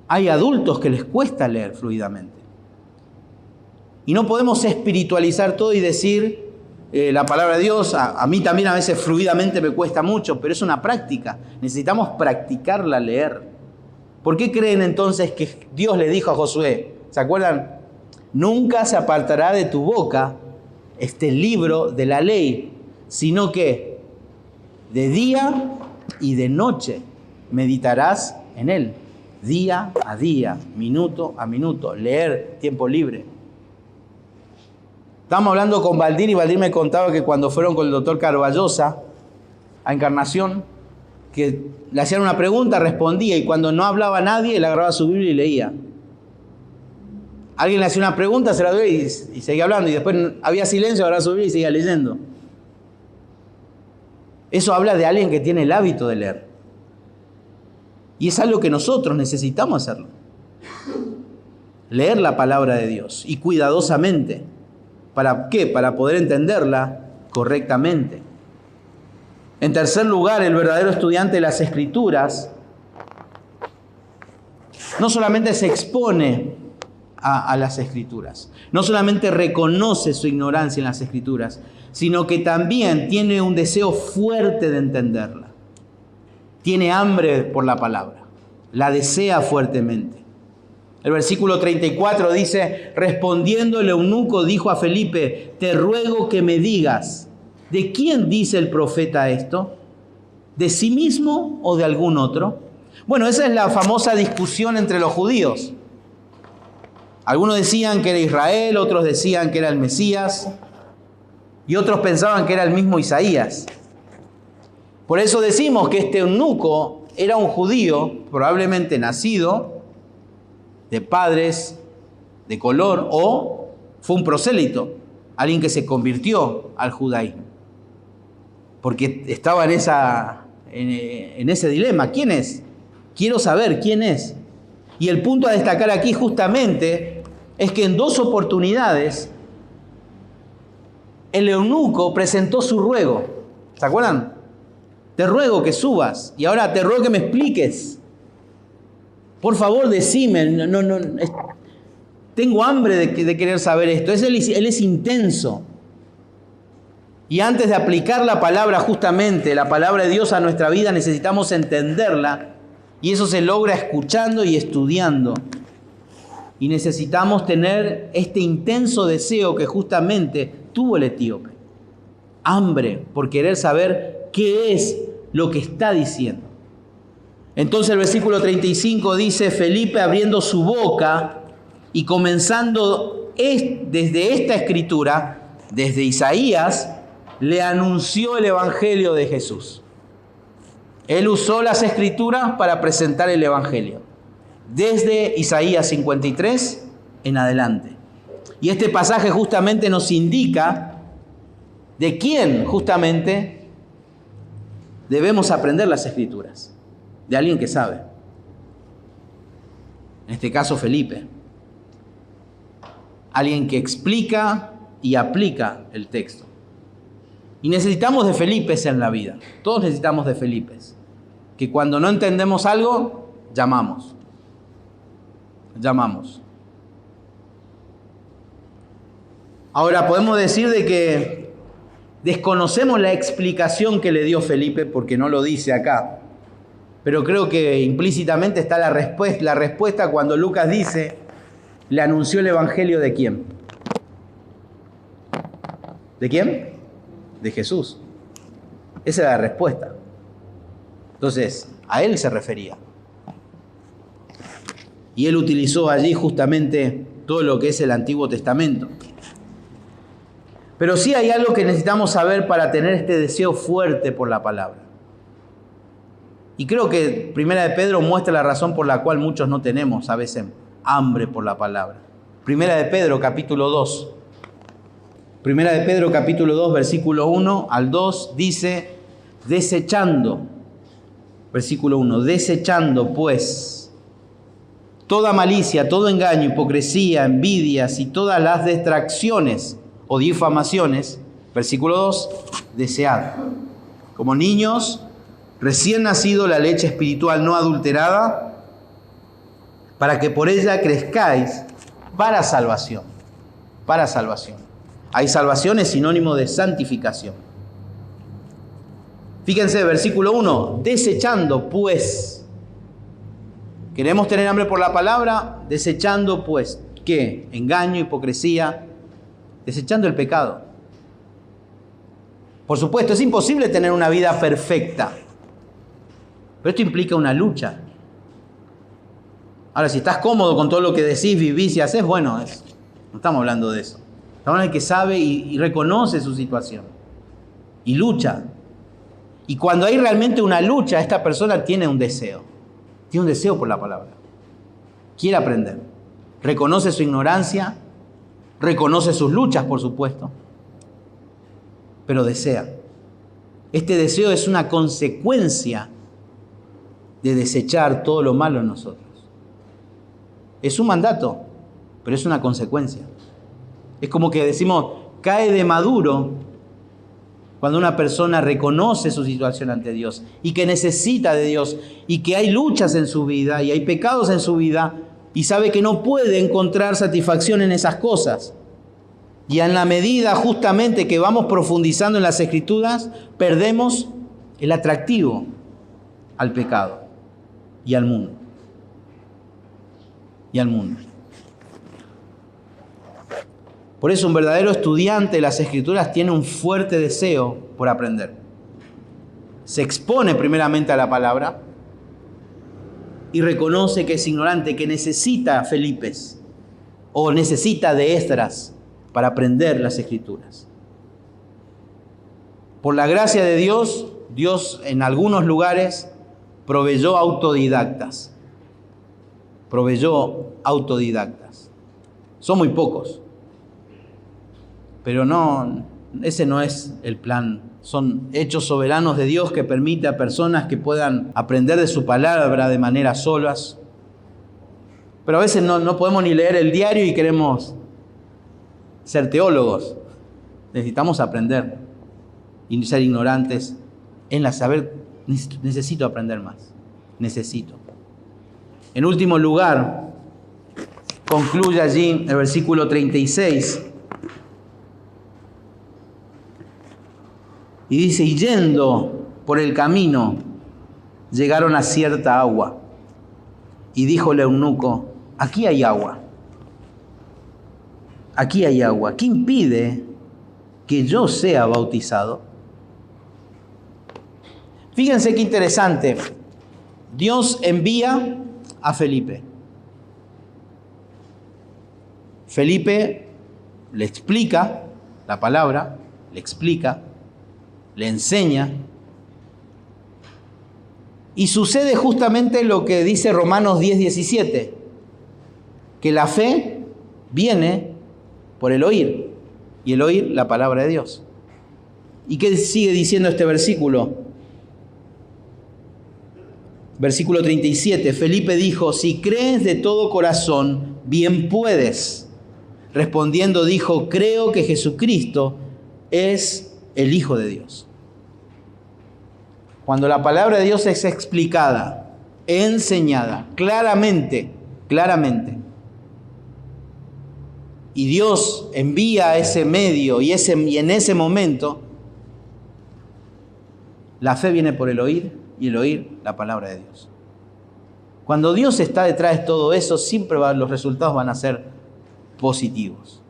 Hay adultos que les cuesta leer fluidamente. Y no podemos espiritualizar todo y decir la palabra de Dios. A mí también a veces fluidamente me cuesta mucho, pero es una práctica. Necesitamos practicarla, leer. ¿Por qué creen entonces que Dios le dijo a Josué? ¿Se acuerdan? Nunca se apartará de tu boca este libro de la ley, sino que de día y de noche meditarás en él. Día a día, minuto a minuto. Leer, tiempo libre. Estábamos hablando con Valdir y Valdir me contaba que cuando fueron con el doctor Carballosa a Encarnación, que le hacían una pregunta, respondía, y cuando no hablaba nadie, él agarraba su Biblia y leía. Alguien le hacía una pregunta, se la dio y seguía hablando, y después había silencio, agarraba su Biblia y seguía leyendo. Eso habla de alguien que tiene el hábito de leer. Y es algo que nosotros necesitamos hacerlo. Leer la palabra de Dios, y cuidadosamente. ¿Para qué? Para poder entenderla correctamente. En tercer lugar, el verdadero estudiante de las Escrituras no solamente se expone a las Escrituras, no solamente reconoce su ignorancia en las Escrituras, sino que también tiene un deseo fuerte de entenderla. Tiene hambre por la palabra, la desea fuertemente. El versículo 34 dice, respondiendo el eunuco dijo a Felipe, te ruego que me digas, ¿de quién dice el profeta esto? ¿De sí mismo o de algún otro? Bueno, esa es la famosa discusión entre los judíos. Algunos decían que era Israel, otros decían que era el Mesías, y otros pensaban que era el mismo Isaías. Por eso decimos que este eunuco era un judío, probablemente nacido de padres de color, o fue un prosélito, alguien que se convirtió al judaísmo. Porque estaba en ese dilema. ¿Quién es? Quiero saber quién es. Y el punto a destacar aquí justamente es que en 2 oportunidades el eunuco presentó su ruego. ¿Se acuerdan? Te ruego que subas y ahora te ruego que me expliques. Por favor, decime. Tengo hambre de querer saber esto. Él es intenso. Y antes de aplicar la palabra, justamente la palabra de Dios a nuestra vida, necesitamos entenderla. Y eso se logra escuchando y estudiando. Y necesitamos tener este intenso deseo que justamente tuvo el etíope. Hambre por querer saber qué es lo que está diciendo. Entonces el versículo 35 dice, Felipe abriendo su boca y comenzando desde esta escritura, desde Isaías, le anunció el evangelio de Jesús. Él usó las escrituras para presentar el evangelio, desde Isaías 53 en adelante. Y este pasaje justamente nos indica de quién justamente debemos aprender las escrituras. De alguien que sabe. En este caso, Felipe. alguien que explica y aplica el texto. Y necesitamos de Felipes en la vida. Todos necesitamos de Felipes. Que cuando no entendemos algo, llamamos. Ahora, podemos decir de que desconocemos la explicación que le dio Felipe, porque no lo dice acá. Pero creo que implícitamente está la respuesta cuando Lucas dice, le anunció el evangelio ¿de quién? ¿De quién? De Jesús. Esa era la respuesta. Entonces, a él se refería. Y él utilizó allí justamente todo lo que es el Antiguo Testamento. Pero sí hay algo que necesitamos saber para tener este deseo fuerte por la palabra. Y creo que Primera de Pedro muestra la razón por la cual muchos no tenemos a veces hambre por la palabra. Primera de Pedro, capítulo 2. Primera de Pedro, capítulo 2, versículo 1 al 2, dice, desechando, versículo 1, desechando pues toda malicia, todo engaño, hipocresía, envidias y todas las distracciones o difamaciones, versículo 2, desead, como niños, recién nacido la leche espiritual no adulterada, para que por ella crezcáis para salvación. Para salvación. Hay salvación es sinónimo de santificación. Fíjense, versículo 1, desechando pues. ¿Queremos tener hambre por la palabra? Desechando pues, ¿qué? Engaño, hipocresía, desechando el pecado. Por supuesto, es imposible tener una vida perfecta. Pero esto implica una lucha. Ahora, si estás cómodo con todo lo que decís, vivís y haces, bueno, no estamos hablando de eso. Estamos hablando de que sabe y reconoce su situación. Y lucha. Y cuando hay realmente una lucha, esta persona tiene un deseo. Tiene un deseo por la palabra. Quiere aprender. Reconoce su ignorancia. Reconoce sus luchas, por supuesto. Pero desea. Este deseo es una consecuencia de desechar todo lo malo en nosotros. Es un mandato, pero es una consecuencia. Es como que decimos, cae de maduro cuando una persona reconoce su situación ante Dios y que necesita de Dios y que hay luchas en su vida y hay pecados en su vida y sabe que no puede encontrar satisfacción en esas cosas. Y en la medida justamente que vamos profundizando en las Escrituras, perdemos el atractivo al pecado y al mundo. Por eso un verdadero estudiante de las Escrituras tiene un fuerte deseo por aprender. Se expone primeramente a la palabra y reconoce que es ignorante, que necesita Felipes o necesita de Esdras para aprender las Escrituras. Por la gracia de Dios, Dios en algunos lugares proveyó autodidactas. Son muy pocos. Pero no, ese no es el plan. Son hechos soberanos de Dios que permite a personas que puedan aprender de su palabra de manera solas. Pero a veces no podemos ni leer el diario y queremos ser teólogos. Necesitamos aprender y ser ignorantes en la saber. Necesito aprender más. Necesito. En último lugar, concluye allí el versículo 36. Y dice, y yendo por el camino, llegaron a cierta agua. Y dijo el eunuco, aquí hay agua. Aquí hay agua. ¿Qué impide que yo sea bautizado? Fíjense qué interesante. Dios envía a Felipe. Felipe le explica la palabra, le enseña. Y sucede justamente lo que dice Romanos 10:17, que la fe viene por el oír, y el oír la palabra de Dios. ¿Y qué sigue diciendo este versículo? Versículo 37, Felipe dijo, si crees de todo corazón, bien puedes. Respondiendo dijo: creo que Jesucristo es el Hijo de Dios. Cuando la palabra de Dios es explicada, enseñada claramente, y Dios envía ese medio y en ese momento, la fe viene por el oír y el oír la palabra de Dios. Cuando Dios está detrás de todo eso, siempre los resultados van a ser positivos.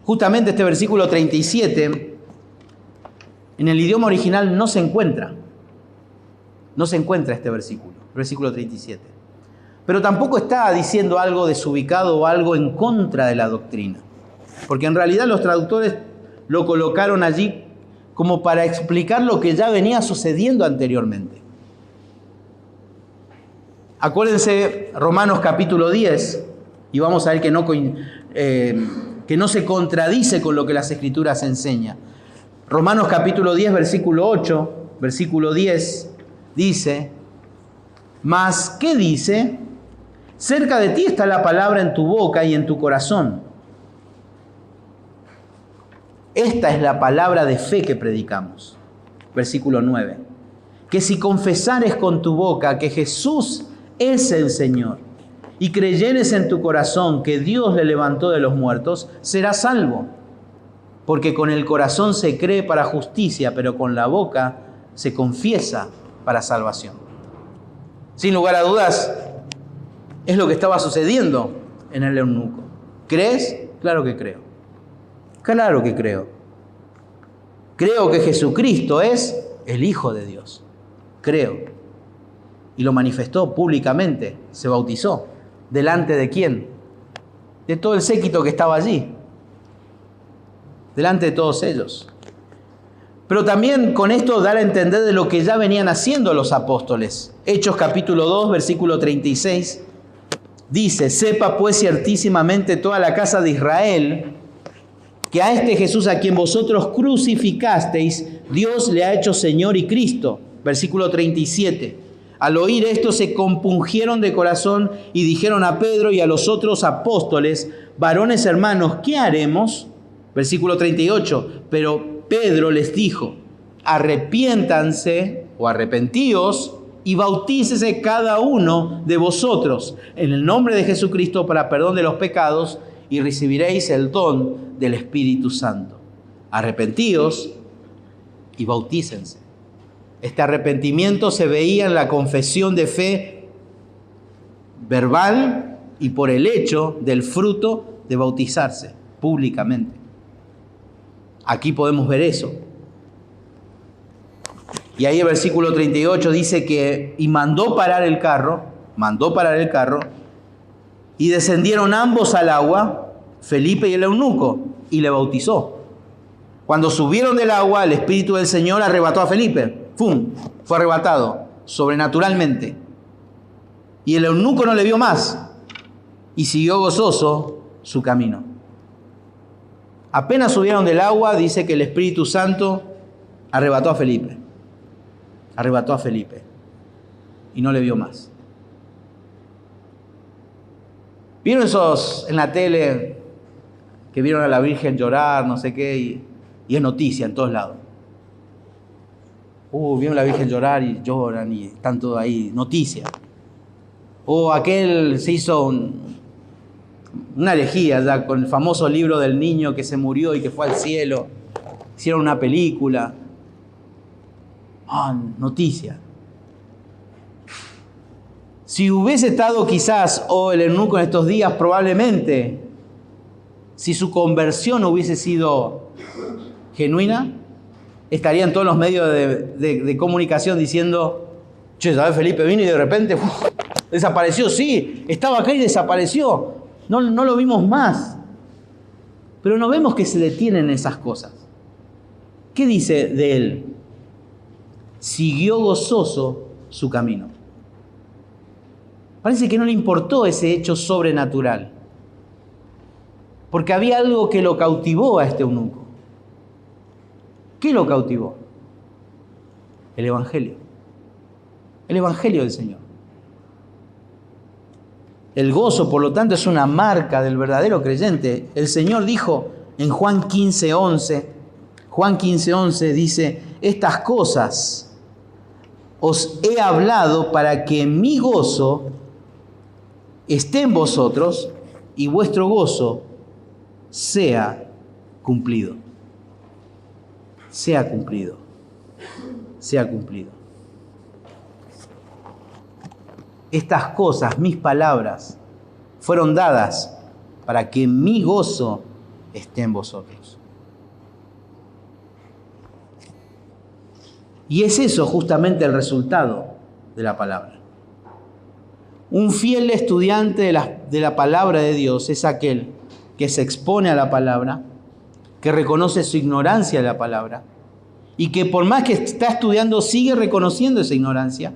Justamente este versículo 37, en el idioma original no se encuentra este versículo 37. Pero tampoco está diciendo algo desubicado o algo en contra de la doctrina. Porque en realidad los traductores lo colocaron allí como para explicar lo que ya venía sucediendo anteriormente. Acuérdense Romanos capítulo 10, y vamos a ver que no se contradice con lo que las Escrituras enseñan. Romanos capítulo 10, versículo 8, versículo 10, dice: mas, ¿qué dice? Cerca de ti está la palabra en tu boca y en tu corazón. Esta es la palabra de fe que predicamos. Versículo 9. Que si confesares con tu boca que Jesús es el Señor y creyeres en tu corazón que Dios le levantó de los muertos, serás salvo. Porque con el corazón se cree para justicia, pero con la boca se confiesa para salvación. Sin lugar a dudas, es lo que estaba sucediendo en el eunuco. ¿Crees? Claro que creo. Claro que creo. Creo que Jesucristo es el Hijo de Dios. Creo. Y lo manifestó públicamente. Se bautizó. ¿Delante de quién? De todo el séquito que estaba allí. Delante de todos ellos. Pero también con esto dar a entender de lo que ya venían haciendo los apóstoles. Hechos capítulo 2, versículo 36. Dice: sepa pues ciertísimamente toda la casa de Israel que a este Jesús a quien vosotros crucificasteis, Dios le ha hecho Señor y Cristo. Versículo 37. Al oír esto se compungieron de corazón y dijeron a Pedro y a los otros apóstoles: varones hermanos, ¿qué haremos? Versículo 38. Pero Pedro les dijo: arrepiéntanse o arrepentíos y bautícese cada uno de vosotros en el nombre de Jesucristo para perdón de los pecados y recibiréis el don del Espíritu Santo. Arrepentíos y bautícense. Este arrepentimiento se veía en la confesión de fe verbal y por el hecho del fruto de bautizarse públicamente. Aquí podemos ver eso. Y ahí el versículo 38 dice que mandó parar el carro, y descendieron ambos al agua, Felipe y el eunuco, y le bautizó. Cuando subieron del agua, el Espíritu del Señor arrebató a Felipe. ¡Fum! Fue arrebatado sobrenaturalmente. Y el eunuco no le vio más y siguió gozoso su camino. Apenas subieron del agua, dice que el Espíritu Santo arrebató a Felipe. Y no le vio más. ¿Vieron esos en la tele que vieron a la Virgen llorar, no sé qué, y es noticia en todos lados? Vieron a la Virgen llorar y lloran y están todos ahí, noticia. Aquel se hizo una herejía ya con el famoso libro del niño que se murió y que fue al cielo. Hicieron una película. Noticia. Si hubiese estado quizás el eunuco en estos días, probablemente, si su conversión hubiese sido genuina, estaría en todos los medios de comunicación diciendo: che, ¿sabes? Felipe vino y de repente desapareció. Sí, estaba acá y desapareció. No lo vimos más. Pero no vemos que se detienen esas cosas. ¿Qué dice de él? Siguió gozoso su camino. Parece que no le importó ese hecho sobrenatural, porque había algo que lo cautivó a este eunuco. ¿Qué lo cautivó? El Evangelio del Señor. El gozo, por lo tanto, es una marca del verdadero creyente. El Señor dijo en Juan 15:11 dice: estas cosas os he hablado para que mi gozo esté en vosotros y vuestro gozo sea cumplido. Sea cumplido. Sea cumplido. Estas cosas, mis palabras, fueron dadas para que mi gozo esté en vosotros. Y es eso justamente el resultado de la palabra. Un fiel estudiante de la palabra de Dios es aquel que se expone a la palabra, que reconoce su ignorancia de la palabra y que por más que está estudiando sigue reconociendo esa ignorancia.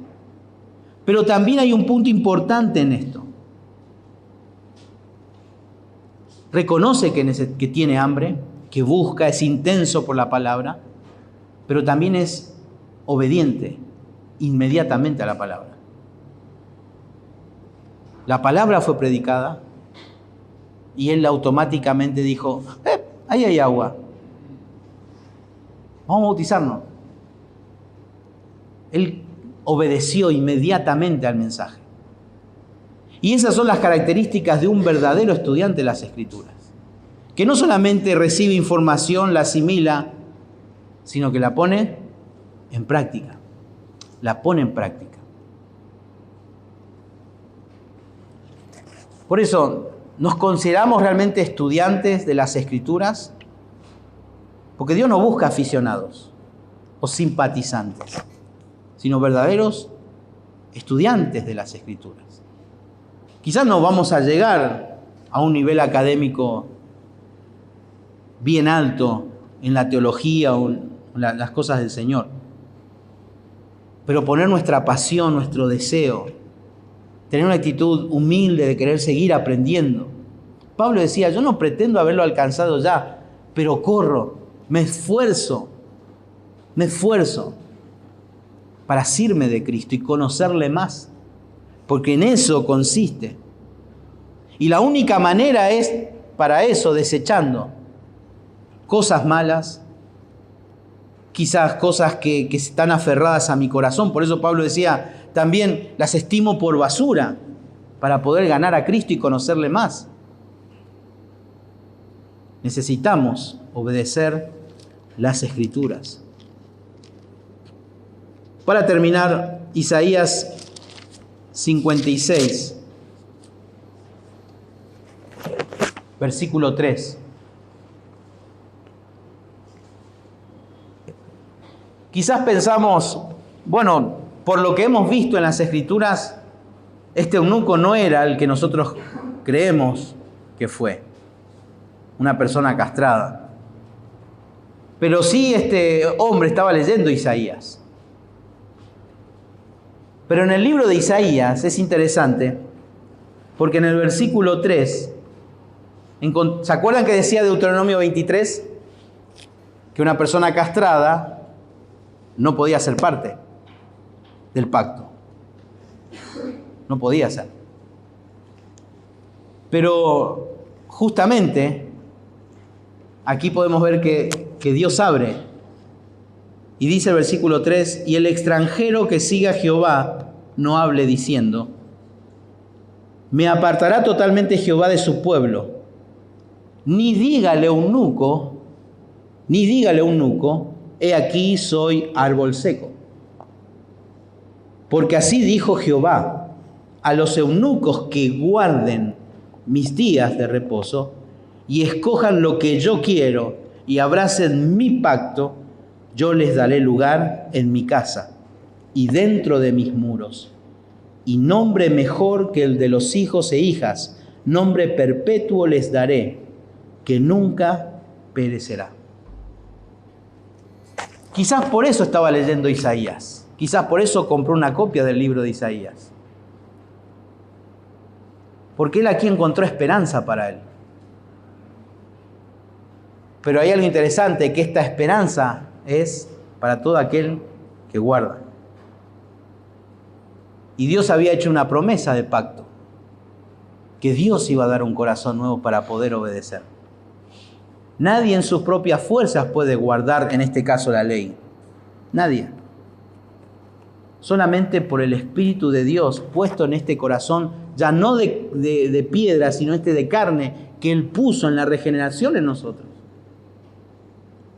Pero también hay un punto importante en esto. Reconoce que tiene hambre, que busca, es intenso por la palabra, pero también es obediente inmediatamente a la palabra. La palabra fue predicada y él automáticamente dijo: ahí hay agua, vamos a bautizarnos. Él obedeció inmediatamente al mensaje. Y esas son las características de un verdadero estudiante de las Escrituras, que no solamente recibe información, la asimila, sino que la pone en práctica. La pone en práctica. Por eso, ¿nos consideramos realmente estudiantes de las Escrituras? Porque Dios no busca aficionados o simpatizantes, sino verdaderos estudiantes de las Escrituras. Quizás no vamos a llegar a un nivel académico bien alto en la teología o en las cosas del Señor, pero poner nuestra pasión, nuestro deseo, tener una actitud humilde de querer seguir aprendiendo. Pablo decía: yo no pretendo haberlo alcanzado ya, pero corro, me esfuerzo para asirme de Cristo y conocerle más, porque en eso consiste. Y la única manera es para eso, desechando cosas malas, quizás cosas que están aferradas a mi corazón. Por eso Pablo decía también: las estimo por basura, para poder ganar a Cristo y conocerle más. Necesitamos obedecer las Escrituras. Para terminar, Isaías 56, versículo 3. Quizás pensamos, bueno, por lo que hemos visto en las Escrituras, este eunuco no era el que nosotros creemos que fue, una persona castrada. Pero sí, este hombre estaba leyendo Isaías. Pero en el libro de Isaías es interesante, porque en el versículo 3, ¿se acuerdan que decía Deuteronomio 23? Que una persona castrada no podía ser parte del pacto. No podía ser. Pero justamente aquí podemos ver que Dios abre. Y dice el versículo 3: y el extranjero que siga a Jehová no hable diciendo: me apartará totalmente Jehová de su pueblo. Ni dígale eunuco, he aquí soy árbol seco. Porque así dijo Jehová: a los eunucos que guarden mis días de reposo y escojan lo que yo quiero y abracen mi pacto, yo les daré lugar en mi casa y dentro de mis muros, y nombre mejor que el de los hijos e hijas, nombre perpetuo les daré, que nunca perecerá. Quizás por eso estaba leyendo Isaías, quizás por eso compró una copia del libro de Isaías, porque él aquí encontró esperanza para él. Pero hay algo interesante, que esta esperanza es para todo aquel que guarda. Y Dios había hecho una promesa de pacto. que Dios iba a dar un corazón nuevo para poder obedecer. Nadie en sus propias fuerzas puede guardar, en este caso, la ley. Nadie. Solamente por el Espíritu de Dios puesto en este corazón, ya no de piedra, sino de carne, que Él puso en la regeneración en nosotros.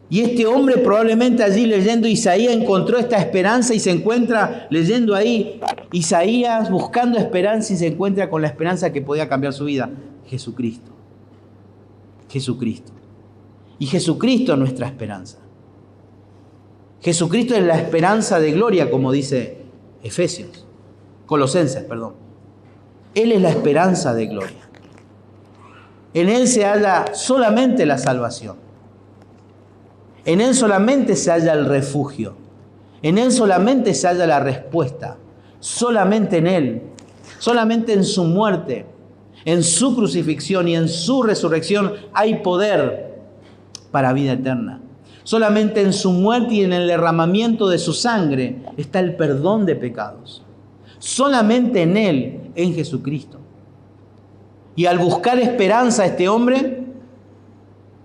Y este hombre probablemente allí leyendo Isaías encontró esta esperanza y se encuentra leyendo ahí Isaías buscando esperanza y se encuentra con la esperanza que podía cambiar su vida. Jesucristo. Jesucristo. Y Jesucristo es nuestra esperanza. Jesucristo es la esperanza de gloria, como dice Colosenses. Él es la esperanza de gloria. En Él se halla solamente la salvación. En Él solamente se halla el refugio. En Él solamente se halla la respuesta. Solamente en Él. Solamente en su muerte, en su crucifixión y en su resurrección hay poder para vida eterna. Solamente en su muerte y en el derramamiento de su sangre está el perdón de pecados. Solamente en Él, en Jesucristo. Y al buscar esperanza este hombre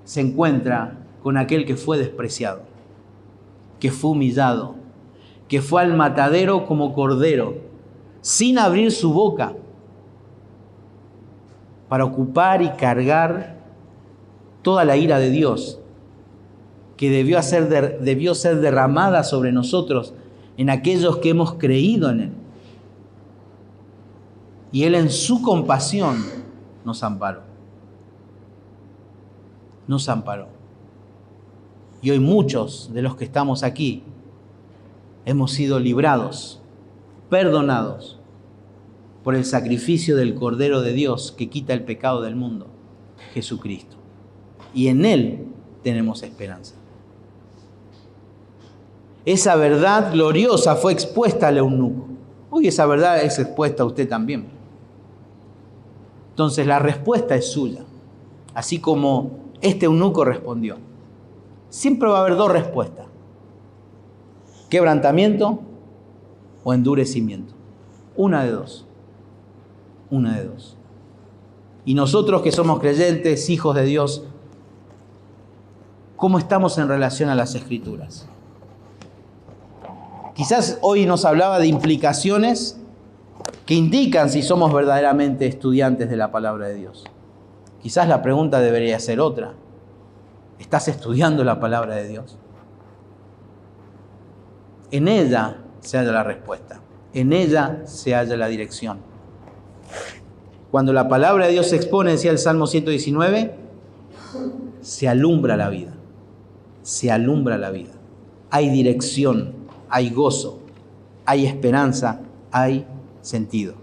se encuentra con aquel que fue despreciado, que fue humillado, que fue al matadero como cordero, sin abrir su boca, para ocupar y cargar toda la ira de Dios, que debió ser derramada sobre nosotros, en aquellos que hemos creído en Él. Y Él en su compasión nos amparó. Nos amparó. Y hoy muchos de los que estamos aquí hemos sido librados, perdonados por el sacrificio del Cordero de Dios que quita el pecado del mundo, Jesucristo. Y en Él tenemos esperanza. Esa verdad gloriosa fue expuesta al eunuco. Hoy esa verdad es expuesta a usted también. Entonces la respuesta es suya. Así como este eunuco respondió. Siempre va a haber dos respuestas. Quebrantamiento o endurecimiento. Una de dos. Una de dos. Y nosotros que somos creyentes, hijos de Dios, ¿cómo estamos en relación a las Escrituras? Quizás hoy nos hablaba de implicaciones que indican si somos verdaderamente estudiantes de la palabra de Dios. Quizás la pregunta debería ser otra. ¿Estás estudiando la palabra de Dios? En ella se halla la respuesta. En ella se halla la dirección. Cuando la palabra de Dios se expone, decía el Salmo 119, se alumbra la vida. Se alumbra la vida. Hay dirección, hay gozo, hay esperanza, hay sentido.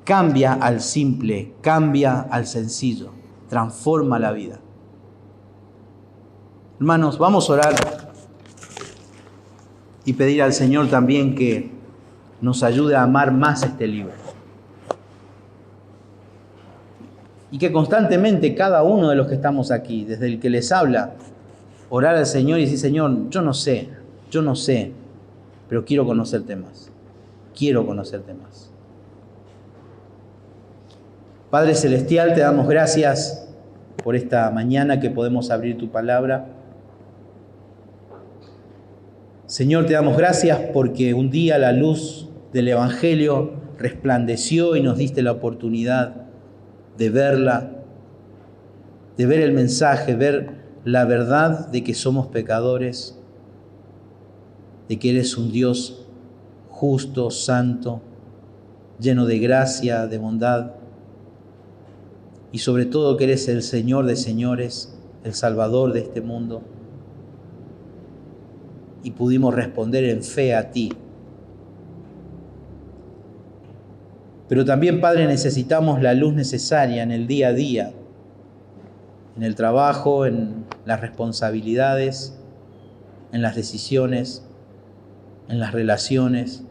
Cambia al simple, cambia al sencillo, transforma la vida. Hermanos, vamos a orar y pedir al Señor también que nos ayude a amar más este libro. Y que constantemente cada uno de los que estamos aquí, desde el que les habla, orar al Señor y decir, Señor, yo no sé, pero quiero conocerte más. Quiero conocerte más. Padre Celestial, te damos gracias por esta mañana que podemos abrir tu palabra. Señor, te damos gracias porque un día la luz del Evangelio resplandeció y nos diste la oportunidad de verla, de ver el mensaje, ver la verdad de que somos pecadores, de que eres un Dios justo, santo, lleno de gracia, de bondad, y sobre todo que eres el Señor de señores, el Salvador de este mundo. Y pudimos responder en fe a ti. Pero también, Padre, necesitamos la luz necesaria en el día a día, en el trabajo, en las responsabilidades, en las decisiones, en las relaciones.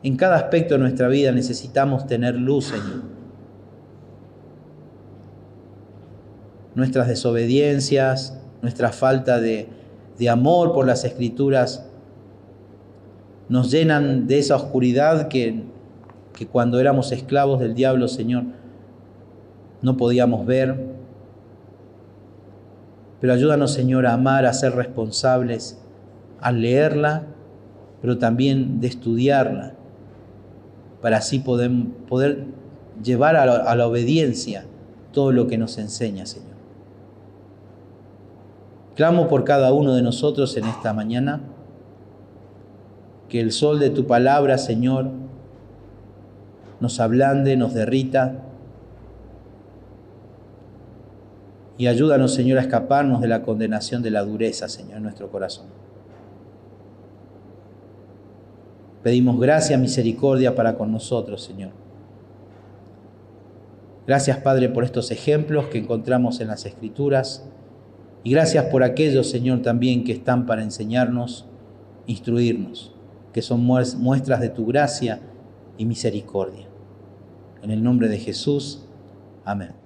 En cada aspecto de nuestra vida necesitamos tener luz, Señor. Nuestras desobediencias, nuestra falta de amor por las Escrituras nos llenan de esa oscuridad que que cuando éramos esclavos del diablo, Señor, no podíamos ver. Pero ayúdanos, Señor, a amar, a ser responsables, a leerla, pero también de estudiarla, para así poder llevar a la obediencia todo lo que nos enseña, Señor. Clamo por cada uno de nosotros en esta mañana, que el sol de tu palabra, Señor, nos ablande, nos derrita, y ayúdanos, Señor, a escaparnos de la condenación de la dureza, Señor, en nuestro corazón. Pedimos gracia, misericordia para con nosotros, Señor. Gracias, Padre, por estos ejemplos que encontramos en las Escrituras, y gracias por aquellos, Señor, también que están para enseñarnos, instruirnos, que son muestras de tu gracia y misericordia. En el nombre de Jesús, amén.